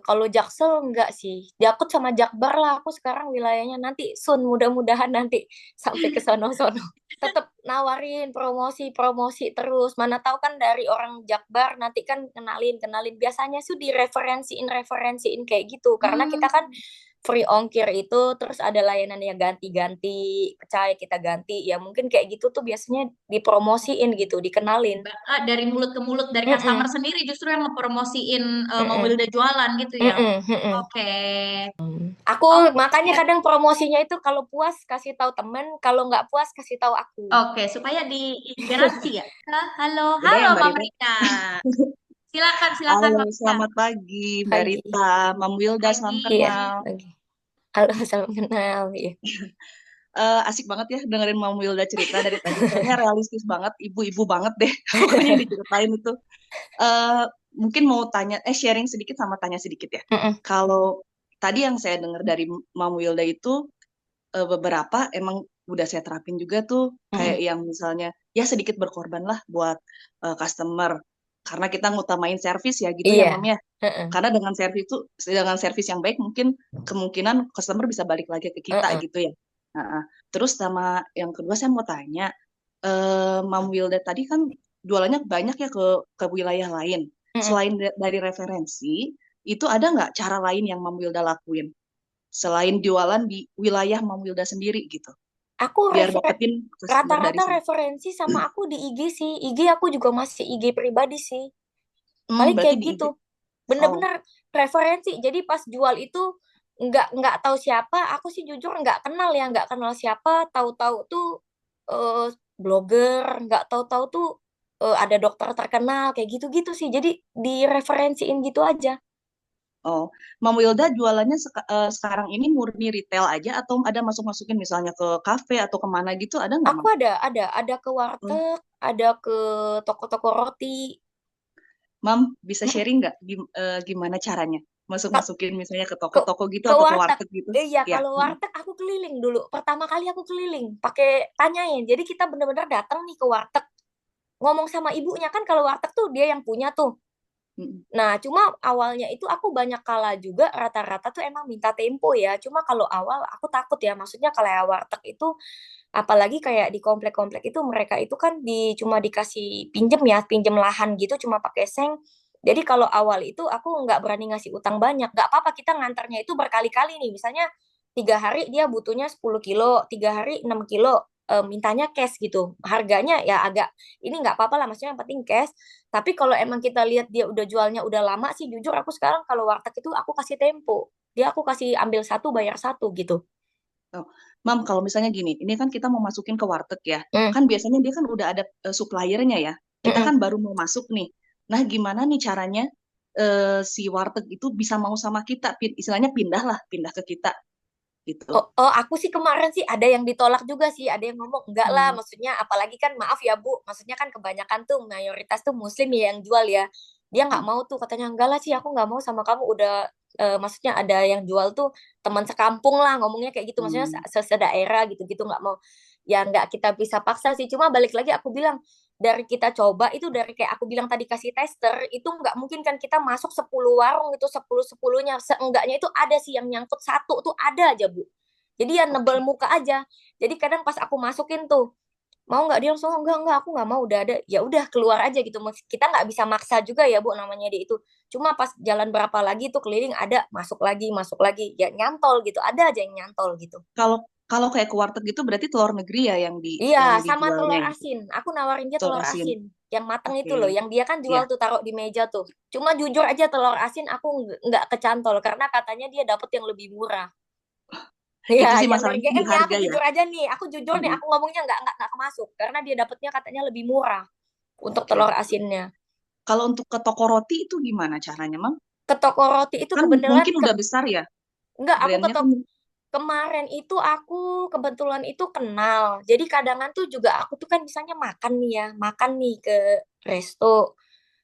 B: Kalau Jaksel enggak sih. Jakut sama Jakbar lah aku sekarang wilayahnya nanti Sun mudah-mudahan nanti sampai ke sono-sono. Tetap nawarin promosi-promosi terus. Mana tahu kan dari orang Jakbar nanti kan kenalin-kenalin. Biasanya sih direferensiin kayak gitu. Karena kita kan
A: Hmm.
B: free ongkir itu terus ada layanan yang ganti-ganti, percaya kita ganti. Ya mungkin kayak gitu tuh biasanya dipromosiin gitu, dikenalin.
A: Dari mulut ke mulut dari customer
B: Mm-mm,
A: sendiri justru yang ngepromosiin Mam
B: mm-mm,
A: Wilda jualan gitu ya.
B: mm-mm, mm-mm.
A: Oke.
B: Aku makanya
A: Oke.
B: kadang promosinya itu kalau puas kasih tahu temen, kalau nggak puas kasih tahu aku.
A: Oke, supaya diinspirasi ya. Halo,
C: Ya deh
A: halo
C: Mbak
A: Mam
C: Rita.
A: Rika. Silakan, silakan
C: Halo,
A: Mam Rika.
C: selamat pagi Mbak
B: Pagi.
C: Rita. Mam Wilda, salam
A: Pagi.
B: Iya,
C: kenal.
B: pagi. Halo, salam kenal. Iya.
C: Asik banget ya dengerin Mam Wilda cerita dari tadi. Kayaknya realistis banget, ibu-ibu banget deh. Pokoknya yang diceritain itu. Eh Mungkin mau tanya, sharing sedikit sama tanya sedikit ya.
B: Mm-mm,
C: Kalau tadi yang saya dengar dari Mam Wilda itu, beberapa emang udah saya terapin juga tuh. Kayak
B: mm-mm.
C: yang misalnya, ya sedikit berkorban lah buat customer. Karena kita ngutamain servis ya gitu ya
B: Iya.
C: Mam ya.
B: Mm-mm,
C: Karena dengan servis yang baik mungkin kemungkinan customer bisa balik lagi ke kita
B: mm-mm.
C: gitu ya. Nah, Terus sama yang kedua saya mau tanya, Mam Wilda tadi kan jualannya banyak ya ke wilayah lain.
B: Mm-mm.
C: Selain dari referensi, itu ada nggak cara lain yang Mam Wilda lakuin selain jualan di wilayah Mam Wilda sendiri gitu,
B: Aku
C: biar dapetin customer dari
B: rata-rata
C: sana.
B: referensi sama aku di IG sih. IG aku juga masih IG pribadi sih. Paling
C: Berarti
B: kayak
C: di IG.
B: gitu.
C: Oh,
B: Bener-bener referensi. Jadi pas jual itu nggak tahu siapa. Aku sih jujur nggak kenal ya, nggak kenal siapa. Tahu-tahu tuh eh, blogger, nggak tahu-tahu tuh ada dokter terkenal kayak gitu-gitu sih. Jadi direferensiin gitu aja.
C: oh. Mam Wilda jualannya sekarang ini murni retail aja atau ada masuk-masukin misalnya ke kafe atau kemana gitu, ada nggak,
B: Aku
C: Mam?
B: ada ke
C: Oh,
B: warteg, ada ke toko-toko roti.
C: Mam, bisa
B: Mm.
C: sharing nggak gimana caranya masuk-masukin misalnya ke
B: ke
C: toko-toko gitu
B: ke
C: atau ke
B: warteg.
C: warteg gitu?
B: Iya,
C: Ya.
B: kalau warteg aku keliling dulu. Pertama kali aku keliling pakai tanyain. Jadi kita bener-bener datang nih ke warteg, ngomong sama ibunya kan kalau warteg tuh dia yang punya tuh.
C: Mm,
B: Nah, cuma awalnya itu aku banyak kala juga rata-rata tuh emang minta tempo ya. Cuma kalau awal aku takut ya. Maksudnya kalau ya warteg itu apalagi kayak di komplek-komplek itu mereka itu kan cuma dikasih pinjem ya, pinjem lahan gitu cuma pakai seng. Jadi kalau awal itu aku nggak berani ngasih utang banyak. Nggak apa-apa kita ngantarnya itu berkali-kali nih. Misalnya 3 hari dia butuhnya 10 kilo, 3 hari 6 kilo. Mintanya cash gitu. Harganya ya agak ini nggak apa-apa lah. Maksudnya yang penting cash. Tapi kalau emang kita lihat dia udah jualnya udah lama sih, jujur aku sekarang kalau warteg itu aku kasih tempo. Dia aku kasih ambil satu bayar satu gitu.
C: oh. Mam, kalau misalnya gini, ini kan kita mau masukin ke warteg ya.
B: Hmm.
C: Kan biasanya dia kan udah ada suppliernya ya. Kita
B: Mm-mm.
C: kan baru mau masuk nih. Nah, gimana nih caranya si warteg itu bisa mau sama kita, istilahnya pindah lah, pindah ke kita gitu.
B: Aku sih kemarin sih ada yang ditolak juga sih, ada yang ngomong enggak lah,
C: Hmm.
B: maksudnya apalagi kan maaf ya Bu, maksudnya kan kebanyakan tuh mayoritas tuh Muslim ya yang jual ya, dia nggak mau tuh katanya enggak lah sih aku nggak mau sama kamu udah maksudnya ada yang jual tuh teman sekampung lah ngomongnya kayak gitu, maksudnya
C: Hmm.
B: sedaerah gitu-gitu nggak mau, ya nggak kita bisa paksa sih, cuma balik lagi aku bilang dari kita coba itu dari kayak aku bilang tadi kasih tester itu nggak mungkin kan kita masuk 10 warung itu 10-10-nya seenggaknya itu ada sih yang nyangkut satu tuh ada aja Bu. Jadi ya nebel
C: Oke.
B: muka aja. Jadi kadang pas aku masukin tuh, mau nggak dia langsung enggak aku nggak mau udah ada. Ya udah keluar aja gitu. Kita nggak bisa maksa juga ya Bu namanya dia itu. Cuma pas jalan berapa lagi tuh keliling ada masuk lagi ya nyantol gitu. Ada aja yang nyantol gitu.
C: Kalau kalau kayak ke warteg gitu berarti telur negeri ya
B: Iya,
C: yang
B: sama
C: dijualnya
B: telur
C: gitu.
B: asin. Aku nawarin dia
C: Telur
B: telur
C: asin.
B: asin. Yang mateng itu
C: Oke.
B: loh, yang dia kan jual
C: Ya,
B: tuh taruh di meja tuh. Cuma jujur aja telur asin aku nggak kecantol karena katanya dia dapet yang lebih murah.
C: itu
B: Iya,
C: sih
B: yang dari
C: masalahnya di
B: GM ya
C: harga
B: aku
C: ya.
B: jujur aja nih, aku jujur nih,
C: Mm-mm.
B: aku ngomongnya nggak kemasuk karena dia dapetnya katanya lebih murah untuk
C: Oke.
B: telur asinnya.
C: Kalau untuk ke toko roti itu gimana caranya, Mam?
B: Ke toko roti itu
C: Kan
B: kebetulan
C: mungkin udah besar ya,
B: enggak aku ke
C: brandnya kan.
B: toko kemarin itu aku kebetulan itu kenal. Jadi kadangan tuh juga aku tuh kan misalnya makan nih ya, makan nih ke resto,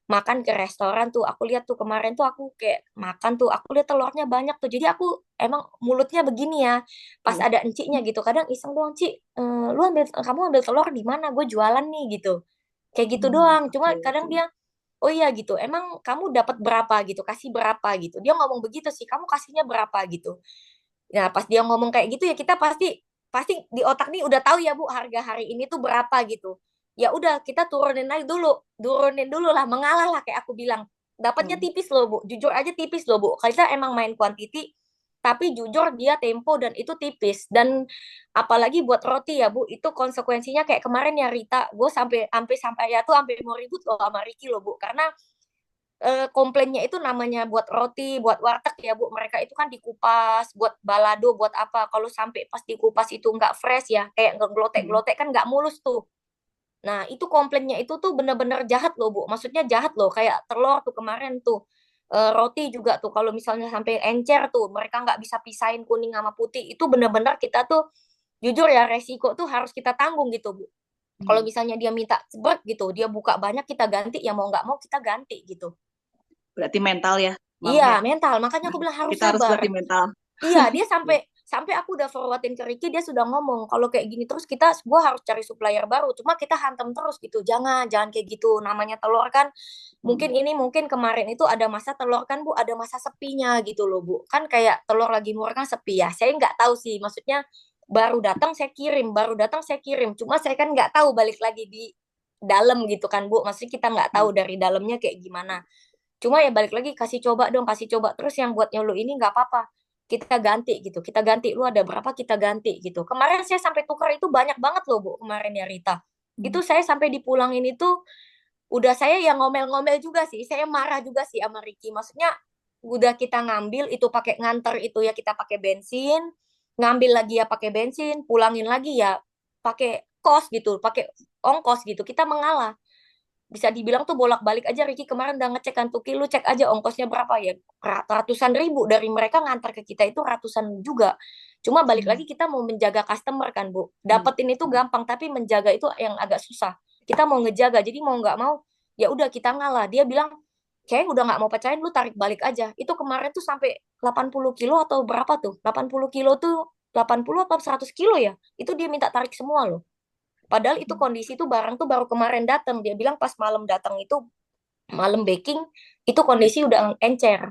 B: makan ke restoran tuh aku lihat tuh kemarin tuh aku kayak makan tuh aku lihat telurnya banyak tuh jadi aku emang mulutnya begini ya pas
C: Mm.
B: ada enciknya gitu kadang iseng doang Ci, lu kamu ambil telur di mana gue jualan nih gitu kayak gitu doang cuma
C: Oke,
B: kadang
C: oke.
B: dia oh iya gitu emang kamu dapat berapa gitu kasih berapa gitu dia ngomong begitu sih kamu kasihnya berapa gitu. Nah, pas dia ngomong kayak gitu ya kita pasti pasti di otak nih udah tahu ya Bu harga hari ini tuh berapa gitu. Ya udah kita turunin dulu lah, mengalah lah kayak aku bilang. Dapatnya
C: Mm.
B: tipis loh Bu, jujur aja tipis loh Bu. Kita emang main quantity, tapi jujur dia tempo dan itu tipis. Dan apalagi buat roti ya Bu, itu konsekuensinya kayak kemarin ya Rita, gue sampai ya tuh sampai mau ribut loh sama Ricky loh Bu, karena komplainnya itu namanya buat roti, buat warteg ya Bu. Mereka itu kan dikupas, buat balado, buat apa. Kalau sampai pas dikupas itu nggak fresh ya, kayak nggak
C: Mm.
B: gelotek-gelotek kan nggak mulus tuh. Nah, itu komplainnya itu tuh bener-bener jahat loh Bu. Maksudnya jahat loh, kayak telur tuh kemarin tuh. Roti juga tuh, kalau misalnya sampai encer tuh, mereka nggak bisa pisahin kuning sama putih. Itu bener-bener kita tuh, jujur ya, resiko tuh harus kita tanggung gitu Bu. Kalau
C: Mm.
B: misalnya dia minta seberat gitu, dia buka banyak kita ganti, ya mau nggak mau kita ganti gitu.
C: Berarti mental ya, Mam
B: Iya,
C: ya.
B: mental. Makanya aku bilang harus
C: Kita harus
B: sabar.
C: kuat di mental.
B: Iya, dia
C: Ya.
B: sampai sampai aku udah forwardin ke Ricky, dia sudah ngomong kalau kayak gini terus gua harus cari supplier baru. Cuma kita hantam terus gitu. Jangan kayak gitu. Namanya telur kan
C: Mm.
B: mungkin kemarin itu ada masa telur kan Bu, ada masa sepinya gitu loh Bu. Kan kayak telur lagi murah kan sepi ya. Saya nggak tahu sih, maksudnya baru datang saya kirim, baru datang saya kirim. Cuma saya kan nggak tahu balik lagi di dalam gitu kan Bu. Maksudnya kita nggak tahu dari dalamnya kayak gimana. Cuma ya balik lagi kasih coba dong, kasih coba terus yang buatnya lu ini nggak apa-apa. Kita ganti gitu. Kita ganti lu ada berapa kita ganti gitu. Kemarin saya sampai tukar itu banyak banget loh Bu kemarin ya Rita. Itu saya sampai dipulangin itu udah saya yang ngomel-ngomel juga sih. Saya marah juga sih sama Ricky. Maksudnya udah kita ngambil itu pakai nganter itu ya kita pakai bensin, ngambil lagi ya pakai bensin, pulangin lagi ya pakai kos gitu, pakai ongkos gitu. Kita mengalah. Bisa dibilang tuh bolak-balik aja Ricky kemarin udah ngecek kan Tuki lu cek aja ongkosnya berapa ya ratusan ribu dari mereka ngantar ke kita itu ratusan juga cuma balik lagi kita mau menjaga customer kan Bu dapetin itu gampang tapi menjaga itu yang agak susah kita mau ngejaga jadi mau nggak mau ya udah kita ngalah dia bilang kayak udah nggak mau percayain lu tarik balik aja itu kemarin tuh sampai 80 kilo atau berapa tuh 80 kilo tuh 80 atau 100 kilo ya itu dia minta tarik semua loh. Padahal itu kondisi itu barang tuh baru kemarin datang. Dia bilang pas malam datang itu malam baking itu kondisi udah encer.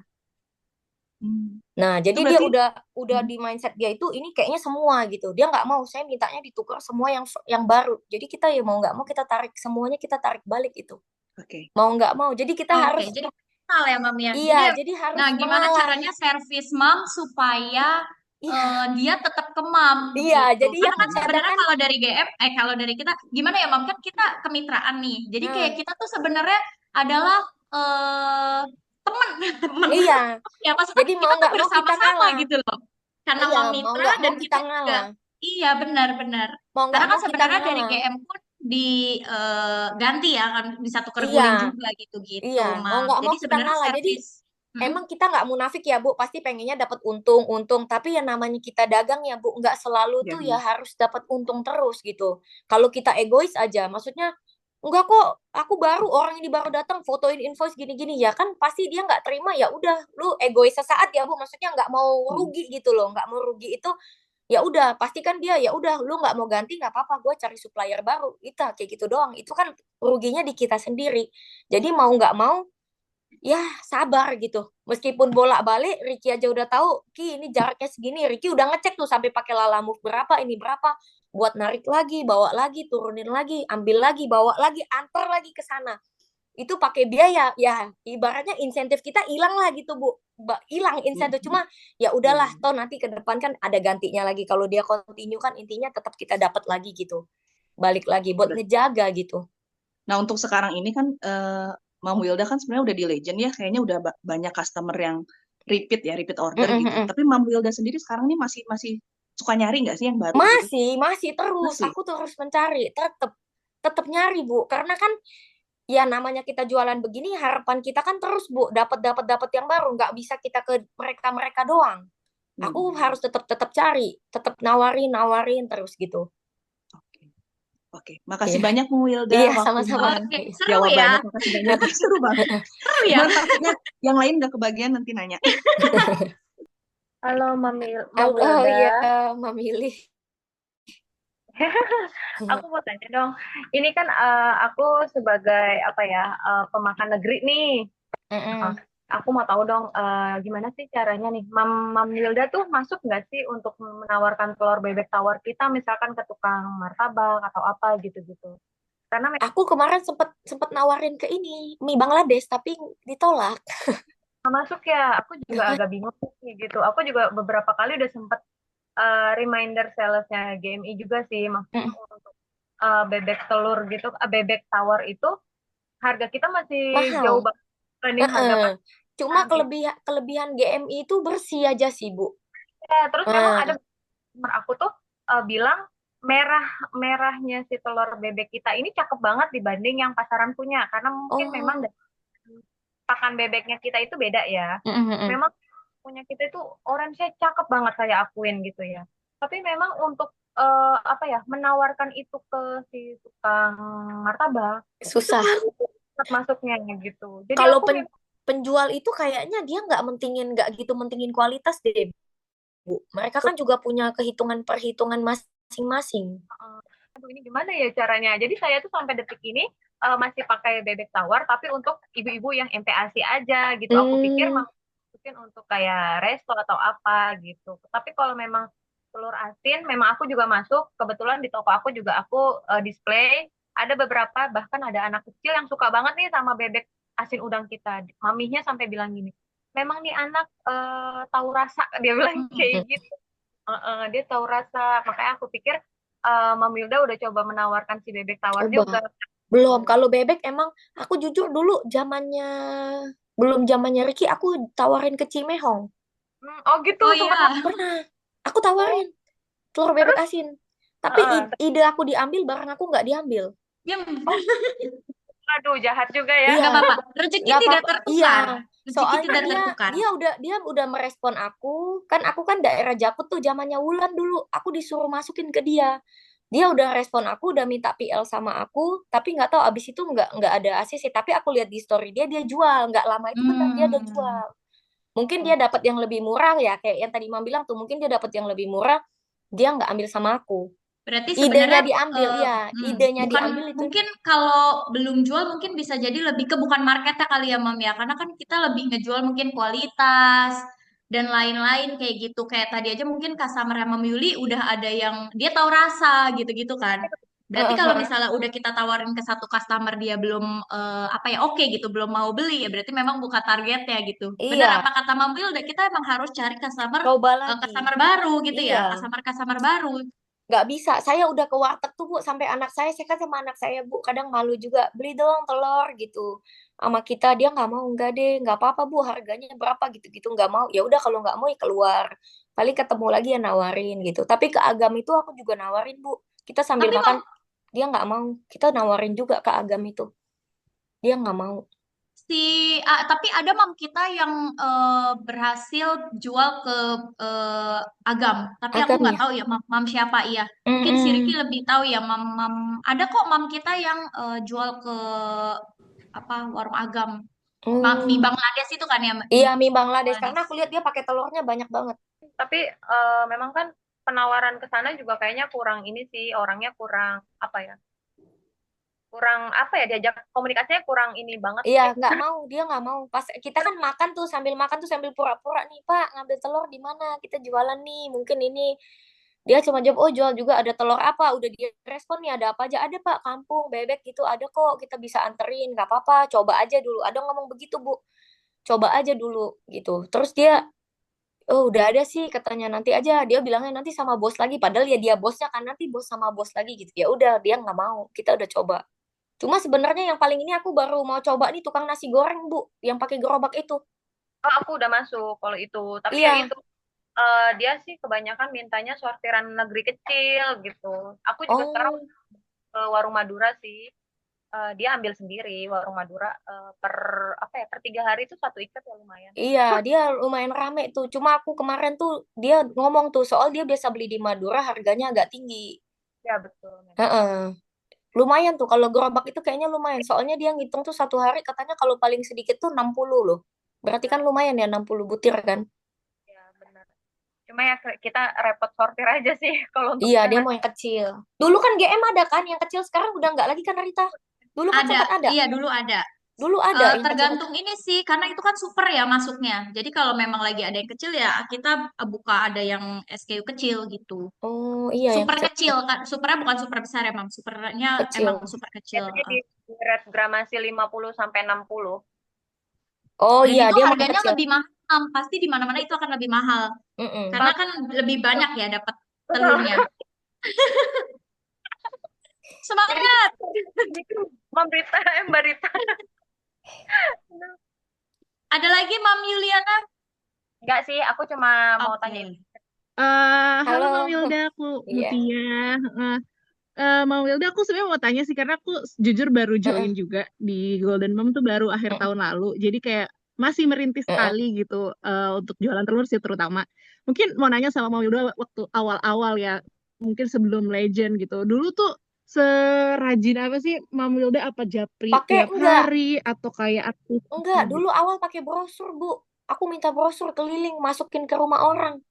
B: Nah,
C: Itu
B: jadi dia
C: berarti
B: udah di mindset dia itu ini kayaknya semua gitu. Dia nggak mau saya mintanya ditukar semua yang baru. Jadi kita ya mau nggak mau kita tarik semuanya kita tarik balik itu.
C: oke.
B: Mau nggak mau. Jadi kita
A: Oke,
B: harus
A: jadi kenal ya Mam ya.
B: iya,
A: Jadi
B: jadi harus
A: nah gimana
B: mengalah.
A: caranya servis Mam supaya
B: Iya,
A: dia tetap ke Mam
B: iya.
A: gitu.
B: Jadi
A: Karena
B: yang
A: kan sebenarnya
B: dikatakan
A: kalau dari GM kalau dari kita gimana ya Mam kan kita kemitraan nih. Jadi kayak
B: hmm,
A: kita tuh sebenarnya adalah teman teman.
B: iya.
A: Ya maksudnya
B: Jadi
A: kita
B: mau
A: tuh
B: nggak mau kita
A: bersama-sama
B: ngalah.
A: gitu loh. Karena
B: Iya,
A: Mam
B: mau
A: mitra
B: nggak mau
A: dan
B: kita
A: kita juga.
B: ngalah.
A: Iya benar-benar.
B: Mau
A: Karena
B: nggak
A: kan
B: mau kita
A: sebenarnya dari
B: ngalah.
A: GM pun ganti ya kan bisa tuker
B: Iya,
A: guling juga gitu-gitu,
B: iya, mau
A: Mam.
B: nggak
A: Jadi
B: mau kita
A: sebenarnya
B: ngalah. Jadi
A: servis. Hmm?
B: emang kita nggak munafik ya Bu, pasti pengennya dapat untung. Tapi yang namanya kita dagang ya Bu, nggak selalu
C: Ya,
B: tuh ya harus dapat untung terus gitu. Kalau kita egois aja, maksudnya enggak kok, aku baru orang ini baru datang fotoin invoice gini-gini ya kan pasti dia nggak terima ya udah lu egois sesaat ya Bu, maksudnya nggak mau rugi gitu loh, nggak mau rugi itu ya udah pastikan dia ya udah lu nggak mau ganti nggak apa-apa gue cari supplier baru itu kayak gitu doang itu kan ruginya di kita sendiri jadi mau nggak mau ya sabar gitu meskipun bolak-balik Ricky aja udah tahu Ki ini jaraknya segini Ricky udah ngecek tuh sampai pakai lalamove berapa ini berapa buat narik lagi bawa lagi turunin lagi ambil lagi bawa lagi antar lagi ke sana itu pakai biaya ya ibaratnya insentif kita hilang lah gitu Bu hilang insentif cuma ya udahlah toh nanti ke depan kan ada gantinya lagi kalau dia continue kan intinya tetap kita dapat lagi gitu balik lagi buat ngejaga gitu.
C: Nah, untuk sekarang ini kan Mam Wilda kan sebenarnya udah di Legend ya, kayaknya udah banyak customer yang repeat order gitu. Tapi Mam Wilda sendiri sekarang ini masih masih suka nyari nggak sih yang baru gitu?
B: Masih terus
C: Masih.
B: aku terus mencari tetap tetap nyari Bu karena kan ya namanya kita jualan begini harapan kita kan terus Bu dapat yang baru nggak bisa kita ke mereka doang aku harus tetap tetap cari tetap nawarin terus gitu.
C: Oke, oke. Makasih
B: Iya
C: banyak Bu Wilda
B: iya
C: waktunya
B: sama-sama
C: dan
A: Oke, seru ya.
C: jawabannya. Makasih banyak, seru banget.
A: Seru ya.
C: Cuman takutnya yang lain nggak kebagian nanti nanya.
D: Halo Mami, Mam
B: oh
D: Wilda.
B: iya memilih
D: Aku mau tanya dong. Ini kan aku sebagai apa ya pemakan negeri nih. Aku mau tahu dong gimana sih caranya nih. Mam Wilda tuh masuk nggak sih untuk menawarkan telur bebek tawar kita misalkan ke tukang martabak atau apa gitu-gitu. Karena
B: aku kemarin sempet nawarin ke ini mie Bangladesh tapi ditolak.
D: masuk ya, aku juga agak bingung sih gitu. Aku juga beberapa kali udah sempet reminder salesnya GMI juga sih, maksudnya untuk bebek telur gitu, bebek tawar itu harga kita masih jauh
B: Mahal.
D: banget dibanding harga
B: Cuma
D: pasaran gitu.
B: kelebihan GMI itu bersih aja sih Bu.
D: Ya, terus memang ada customer aku tuh bilang merahnya si telur bebek kita ini cakep banget dibanding yang pasaran punya, karena mungkin memang pakan bebeknya kita itu beda ya. Memang punya kita itu orange-nya cakep banget saya akuin gitu ya. Tapi memang untuk apa ya menawarkan itu ke si tukang martabak
B: susah.
D: masuknya gitu. Jadi
B: Kalau
D: aku
B: penjual itu kayaknya dia nggak gitu mentingin kualitas deh Bu. Mereka kan juga punya perhitungan masing-masing.
D: aduh ini gimana ya caranya. Jadi saya tuh sampai detik ini masih pakai bebek tawar tapi untuk ibu-ibu yang MPASI aja gitu. Aku pikir mungkin untuk kayak resto atau apa gitu. Tapi kalau memang telur asin, memang aku juga masuk. Kebetulan di toko aku juga aku display. Ada beberapa, bahkan ada anak kecil yang suka banget nih sama bebek asin udang kita. Maminya sampai bilang gini, memang nih anak tahu rasa, dia bilang kayak gitu. Dia tahu rasa. Makanya aku pikir Mami Wilda udah coba menawarkan si bebek tawar juga.
B: Belum. Kalau bebek emang aku jujur dulu belum zamannya Ricky aku tawarin ke Cimehong.
D: Oh gitu,
A: Oh
D: sempat
A: iya.
B: Pernah. Aku tawarin telur bebek asin. Tapi ide aku diambil, barang aku nggak diambil.
A: Diam.
D: Aduh, jahat juga ya.
B: Iya.
A: Gak apa-apa. Rezeki
B: Nggak
A: tidak
B: apa-apa.
A: tertukar.
B: Iya.
A: Rezeki
B: Soalnya
A: tidak tertukar.
B: dia udah merespon aku kan daerah Jakut tuh zamannya Wulan dulu. Aku disuruh masukin ke dia. Dia udah respon aku, udah minta PL sama aku, tapi nggak tahu abis itu nggak ada ACC. Tapi aku lihat di story dia jual, nggak lama itu benar dia udah jual. Mungkin dia dapat yang lebih murah ya, kayak yang tadi Mam bilang tuh, mungkin dia dapat yang lebih murah, dia nggak ambil sama aku.
A: Berarti
B: Idenya
A: sebenarnya
B: diambil, ya, idenya
A: bukan
B: diambil itu.
A: mungkin kalau belum jual mungkin bisa jadi lebih ke bukan marketnya kali ya Mam ya, karena kan kita lebih ngejual mungkin kualitas dan lain-lain kayak gitu. Kayak tadi aja mungkin customer Mam Yuli udah ada yang dia tahu rasa gitu-gitu kan. Berarti kalau misalnya udah kita tawarin ke satu customer dia belum apa ya oke gitu, belum mau beli ya berarti memang bukan targetnya gitu. Bener
B: Iya,
A: apa kata Mam Wil, kita emang harus cari customer
B: coba lagi.
A: customer baru gitu ya,
B: Iya.
A: customer baru.
B: Nggak bisa, saya udah ke warteg tuh Bu, sampai anak saya kan sama anak saya Bu, kadang malu juga, beli dong telur gitu sama kita, dia nggak mau, enggak deh, nggak apa-apa Bu, harganya berapa gitu-gitu, nggak mau, ya udah kalau nggak mau ya keluar, paling ketemu lagi ya nawarin gitu. Tapi ke Agam itu aku juga nawarin Bu, kita sambil
A: Tapi
B: makan, dia nggak mau, kita nawarin juga ke Agam itu, dia nggak mau.
A: tapi ada mam kita yang berhasil jual ke Agam. Tapi aku
B: Agam
A: nggak
B: ya.
A: tahu ya mam siapa iya. Mungkin si Ricky lebih tahu ya mam. Ada kok mam kita yang jual ke apa warung Agam. Mie Bangladesh itu kan ya.
B: Iya,
A: Mie
B: mie Bangladesh, karena
A: Bangladesh.
B: aku lihat dia pakai telurnya banyak banget.
D: Tapi memang kan penawaran ke sana juga kayaknya kurang ini sih, orangnya kurang apa ya? Kurang apa ya, diajak komunikasinya kurang ini banget
B: Iya,
D: sih.
B: dia nggak mau. Pas kita kan makan tuh sambil pura-pura nih, Pak, ngambil telur di mana? Kita jualan nih, mungkin ini. Dia cuma jawab, oh jual juga, ada telur apa? Udah dia respon nih, ada apa aja? Ada Pak, kampung, bebek gitu, ada kok, kita bisa anterin, nggak apa-apa, coba aja dulu. Ada ngomong begitu, Bu. Coba aja dulu, gitu. Terus dia, oh udah ada sih, katanya nanti aja. Dia bilangnya nanti sama bos lagi, padahal ya dia bosnya kan, nanti bos sama bos lagi gitu. Ya udah, dia nggak mau, kita udah coba. Cuma sebenarnya yang paling ini aku baru mau coba nih tukang nasi goreng, Bu, yang pakai gerobak itu.
D: Oh, aku udah masuk kalau itu. Tapi ya
B: Iya.
D: itu dia sih kebanyakan mintanya sortiran negeri kecil gitu. Aku juga sekarang
B: Oh,
D: ke warung Madura sih. Dia ambil sendiri warung Madura per apa ya, per 3 hari itu satu ikat ya lumayan.
B: iya, dia lumayan rame tuh. Cuma aku kemarin tuh dia ngomong tuh soal dia biasa beli di Madura harganya agak tinggi.
D: Ya betul.
B: Heeh. Lumayan tuh kalau gerobak itu kayaknya lumayan. Soalnya dia ngitung tuh satu hari katanya kalau paling sedikit tuh 60 loh. Berarti kan lumayan ya 60 butir kan?
D: Ya benar. Cuma ya kita repot sortir aja sih kalau untuk
B: Iya,
D: yang
B: dia
D: nasi.
B: mau yang kecil. Dulu kan GM ada kan yang kecil, sekarang udah nggak lagi kan Rita? Dulu kan
A: Ada,
B: sempat ada.
A: iya dulu ada.
B: Dulu ada yang
A: Tergantung
B: kecil-kecil.
A: ini sih, karena itu kan super ya masuknya. Jadi kalau memang lagi ada yang kecil ya kita buka ada yang SKU kecil gitu.
B: Oh, iya yang
A: Super
B: kecil.
A: kecil kan, supernya bukan super besar ya mam. Supernya emang
B: Kecil.
A: super kecil.
D: Biasanya di rate gramasi 50 sampai 60.
B: Oh
A: Dan
B: iya,
A: itu
B: dia mau yang
A: harganya
B: kecil.
A: lebih mahal, Mam. Pasti di mana-mana itu akan lebih mahal.
B: Mm-mm.
A: Karena kan lebih banyak ya dapat telurnya.
D: Jadi
A: Semangat.
D: Mbak Rita, Mbak Rita.
A: Ada lagi Mam Yuliana?
D: Enggak sih, aku cuma mau
A: Oke.
D: tanya.
E: Halo
B: Halo.
E: Mama Wilda, aku
B: Iya.
E: Mutia. Mama Wilda, aku sebenarnya mau tanya sih karena aku jujur baru join
B: Mm-mm.
E: juga di Golden Mom tuh baru akhir
B: Mm-mm.
E: tahun lalu. Jadi kayak masih merintis
B: Mm-mm.
E: sekali gitu untuk jualan telur sih terutama. Mungkin mau nanya sama Mama Wilda waktu awal-awal ya, mungkin sebelum Legend gitu. Dulu tuh serajin apa sih Mama Wilda, apa japri
B: Pakai
E: tiap hari atau kayak aktif
B: enggak,
E: gitu?
B: dulu awal pakai brosur, Bu. Aku minta brosur keliling masukin ke rumah orang.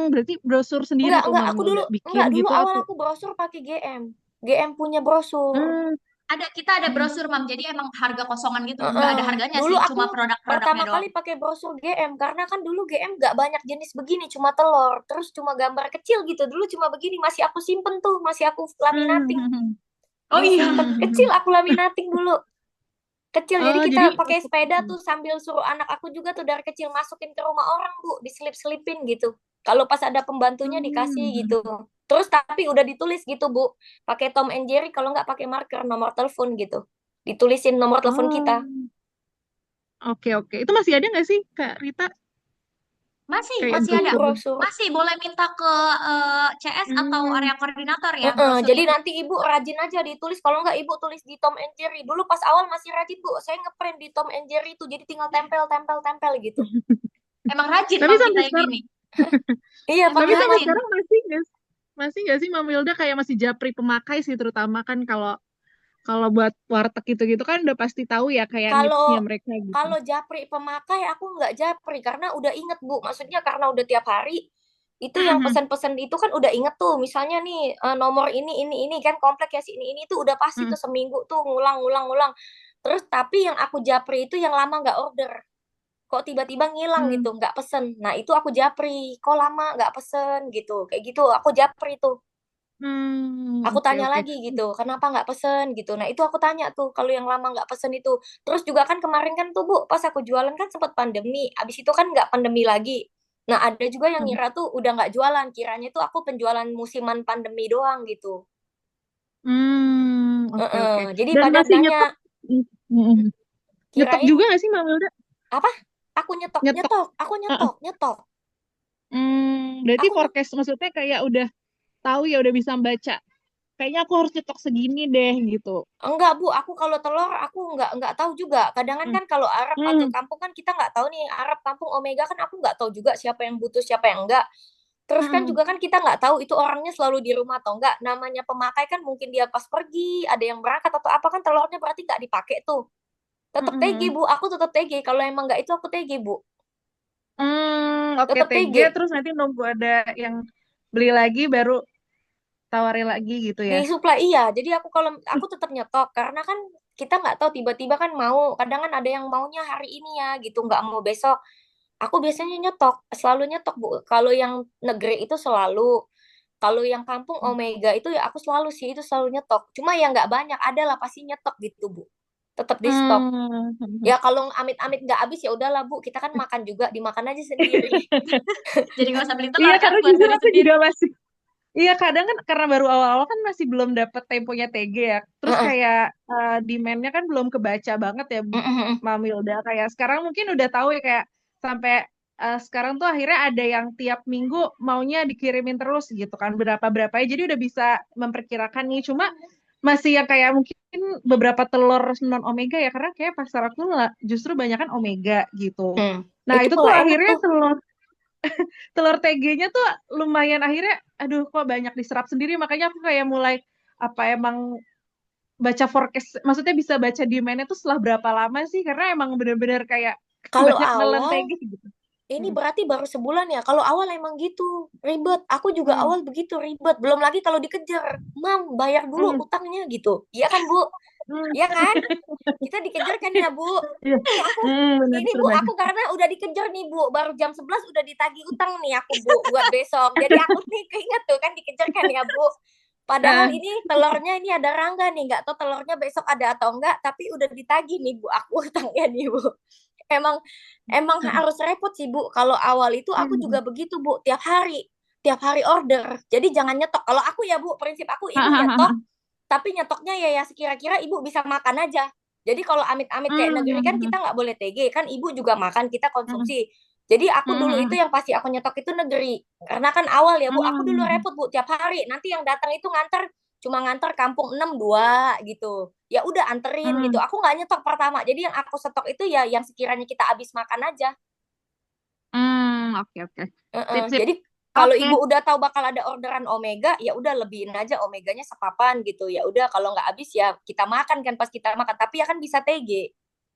E: Berarti brosur sendiri tuh
B: Enggak,
E: Mama
B: aku dulu
E: Wilda bikin
B: dulu
E: gitu
B: awal
E: atau?
B: aku brosur pakai GM. GM punya brosur.
A: kita ada
B: Hmm.
A: brosur Mam, jadi emang harga kosongan gitu, nggak ada harganya
B: Dulu
A: sih,
B: aku
A: cuma produk-produknya
B: pertama
A: doang.
B: kali pakai brosur GM karena kan dulu GM nggak banyak jenis begini, cuma telur, terus cuma gambar kecil gitu. Dulu cuma begini, masih aku simpen tuh, masih aku laminating,
A: Oh iya.
B: disimpan kecil aku laminating dulu. Kecil, jadi
E: Oh,
B: kita
E: jadi
B: pakai
E: untuk
B: sepeda tuh sambil suruh anak aku juga tuh dari kecil masukin ke rumah orang, Bu, diselip-selipin gitu. Kalau pas ada pembantunya dikasih gitu. Terus tapi udah ditulis gitu, Bu. Pakai Tom and Jerry, kalau nggak pakai marker, nomor telepon gitu. Ditulisin nomor telepon kita.
E: oke oke. Itu masih ada nggak sih Kak Rita
A: Masih,
E: kayak
A: masih ada.
E: brosur?
B: Brosur.
A: Masih boleh minta ke CS atau
E: Hmm.
A: area koordinator ya, brosur
B: Jadi
A: itu.
B: nanti ibu rajin aja ditulis. Kalau nggak ibu tulis di Tom and Jerry. Dulu pas awal masih rajin, Bu. Saya ngeprint di Tom and Jerry itu. Jadi tinggal tempel gitu.
A: Emang rajin
E: Tapi
A: Mam kita
E: sampai
A: yang
E: sekarang,
A: gini.
B: Iya,
A: Emang
E: tapi
B: pakai
E: sampai
A: rajin.
E: sekarang masih nggak sih Mama Wilda kayak masih japri pemakai sih, terutama kan kalau kalau buat warteg gitu-gitu kan udah pasti tahu ya kayak
B: Kalau
E: needs-nya mereka gitu.
B: kalau japri pemakai aku nggak japri karena udah inget, Bu. Maksudnya karena udah tiap hari itu yang
E: Mhm,
B: pesan-pesan itu kan udah inget tuh. Misalnya nih nomor ini kan komplek ya si ini tuh udah pasti
E: mhm.
B: tuh seminggu tuh ngulang. Terus tapi yang aku japri itu yang lama nggak order. Kok tiba-tiba ngilang
E: Hmm.
B: gitu, nggak pesen. Nah itu aku japri. Kok lama nggak pesen gitu. Kayak gitu aku japri tuh. Aku
E: Oke
B: tanya
E: oke.
B: lagi gitu, kenapa nggak pesen gitu. Nah itu aku tanya tuh, kalau yang lama nggak pesen itu. Terus juga kan kemarin kan tuh Bu, pas aku jualan kan sempat pandemi. Abis itu kan nggak pandemi lagi. Nah ada juga yang
E: Hmm.
B: ngira tuh udah nggak jualan. Kiranya tuh aku penjualan musiman pandemi doang gitu.
E: Oke oke.
B: Jadi
E: Dan
B: pada
E: masih
B: nanya,
E: nyetok, mhm. Nyetok
B: kirain
E: juga nggak sih Mama Wilda?
B: apa? Aku nyetok,
E: Nyetok.
B: aku
E: Heeh.
B: nyetok.
E: Berarti
B: Aku nyetok.
E: forecast maksudnya kayak udah tahu ya udah bisa baca. Kayaknya aku harus nyetok segini deh gitu.
B: Enggak, Bu, aku kalau telur aku nggak tahu juga. Kadang
E: Hmm.
B: kan kalau Arab atau
E: Hmm.
B: kampung kan kita nggak tahu nih Arab kampung Omega kan aku nggak tahu juga siapa yang butuh siapa yang enggak. Terus kan
E: Hmm.
B: juga kan kita nggak tahu itu orangnya selalu di rumah atau enggak. Namanya pemakai kan mungkin dia pas pergi, ada yang berangkat atau apa kan telurnya berarti nggak dipakai tuh. Tetap TG,
E: Hmm.
B: Bu. Aku tetap TG. Kalau emang nggak itu aku TG, Bu.
E: Oke
B: Tetap
E: TG
B: TG.
E: terus nanti nunggu ada yang beli lagi baru tawarin lagi gitu ya.
B: Disuplai iya. Jadi aku tetap nyetok karena kan kita nggak tahu tiba-tiba kan mau. Kadang kan ada yang maunya hari ini ya gitu, nggak mau besok. Aku biasanya nyetok, selalu nyetok, Bu. Kalau yang negeri itu selalu. Kalau yang kampung Omega itu ya aku selalu sih itu selalu nyetok. Cuma ya nggak banyak, ada lah pasti nyetok gitu, Bu. Tetap di stok.
E: Hmm.
B: Ya kalau amit-amit nggak habis ya udahlah, Bu. Kita kan makan juga, dimakan aja sendiri.
A: Jadi nggak usah beli
E: Iya
A: telur kan
E: karena
A: buat
E: jujur
A: diri
E: aku
A: sendiri.
E: juga masih. Iya kadang kan karena baru awal-awal kan masih belum dapet temponya TG ya. Terus
B: Heeh.
E: kayak demand-nya kan belum kebaca banget ya
B: Heeh.
E: Mami Wilda. Kayak sekarang mungkin udah tahu ya kayak sampai sekarang tuh akhirnya ada yang tiap minggu maunya dikirimin terus gitu kan berapa-berapa ya. Jadi udah bisa memperkirakan nih. Cuma masih yang kayak mungkin beberapa telur non omega ya karena kayak pasar aku lah justru banyak kan omega gitu. Nah
B: Itu
E: itu tuh
B: malah enak
E: akhirnya
B: tuh.
E: telur TG-nya tuh lumayan akhirnya aduh kok banyak diserap sendiri makanya aku kayak mulai apa emang baca forecast maksudnya bisa baca demand-nya tuh setelah berapa lama sih karena emang bener-bener kayak
B: Kalau
E: banyak nelen
B: awal
E: TG gitu.
B: ini
E: Hmm.
B: berarti baru sebulan ya. Kalau awal emang gitu, ribet. Aku juga
E: Hmm.
B: awal begitu ribet. Belum lagi kalau dikejar, Mam, bayar dulu
E: Hmm.
B: utangnya gitu. Iya kan, Bu?
E: Hmm.
B: Iya kan? Kita dikejar kan ya, Bu?
E: Iya.
B: Nih aku,
E: Bener
B: ini
E: seru
B: Bu,
E: banget.
B: aku karena udah dikejar nih, Bu. Baru jam 11 udah ditagih utang nih aku, Bu, buat besok. Jadi aku nih keinget tuh kan dikejar kan ya, Bu. Padahal ini telurnya ini ada Rangga nih, nggak tahu telurnya besok ada atau enggak, tapi udah ditagih nih, Bu, aku utangnya nih, Bu. Emang emang harus repot sih, Bu. Kalau awal itu aku juga begitu, Bu. Tiap hari order. Jadi jangan nyetok. Kalau aku ya, Bu, prinsip aku ibu nyetok, tapi nyetoknya ya sekira-kira ibu bisa makan aja. Jadi kalau amit-amit kayak negeri kan kita nggak boleh TG, kan ibu juga makan, kita konsumsi. Jadi aku dulu itu yang pasti aku nyetok itu negeri. Karena kan awal ya, Bu, aku dulu repot, Bu, tiap hari. Nanti yang datang itu cuma nganter kampung 6 2 gitu. Ya udah anterin gitu. Aku nggak nyetok pertama. Jadi yang aku stok itu ya yang sekiranya kita habis makan aja.
E: Oke oke. Sip sip.
B: Jadi kalau
E: Oke.
B: ibu udah tahu bakal ada orderan omega, ya udah lebihin aja omeganya sepapan gitu. Ya udah kalau nggak habis ya kita makan kan pas kita makan. Tapi ya kan bisa TG,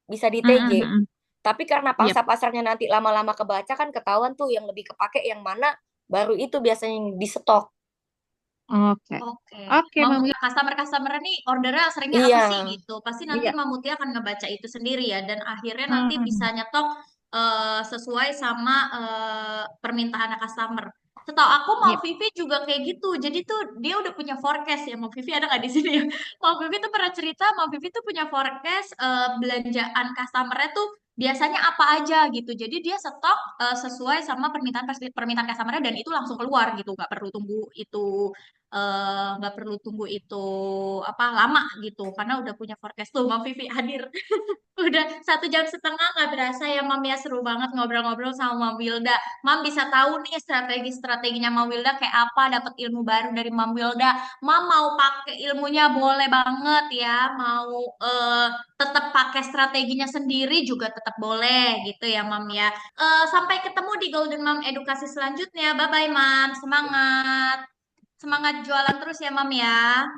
B: bisa di TG. Tapi karena
E: Yep.
B: pangsa pasarnya nanti lama-lama kebaca kan ketahuan tuh yang lebih kepake yang mana, baru itu biasanya yang di stok.
E: Oke.
A: Oke,
E: Oke, Mami.
A: customer nih ordernya seringnya apa
B: Iya.
A: sih gitu. Pasti nanti
E: Iya.
A: Mamuti akan ngebaca itu sendiri ya, dan akhirnya nanti bisa
E: Hmm.
A: nyetok sesuai sama permintaan customer. Setahu aku Mau
E: Iya.
A: Vivi juga kayak gitu. Jadi tuh dia udah punya forecast ya. Mau Vivi ada nggak di sini ya? Mau Vivi tuh pernah cerita, Mau Vivi tuh punya forecast belanjaan customernya tuh biasanya apa aja gitu. Jadi dia stok sesuai sama permintaan customernya dan itu langsung keluar gitu. Nggak perlu tunggu itu apa lama gitu karena udah punya forecast tuh Mam Vivi hadir. Udah 1 jam setengah nggak berasa ya Mam ya, seru banget ngobrol-ngobrol sama Mam Wilda. Mam bisa tahu nih strategi-strateginya Mam Wilda kayak apa, dapat ilmu baru dari Mam Wilda. Mam mau pakai ilmunya boleh banget ya, mau tetap pakai strateginya sendiri juga tetap boleh gitu ya Mam ya. Sampai ketemu di Golden Mom edukasi selanjutnya. Bye bye Mam, semangat. Semangat jualan terus ya, Mam ya.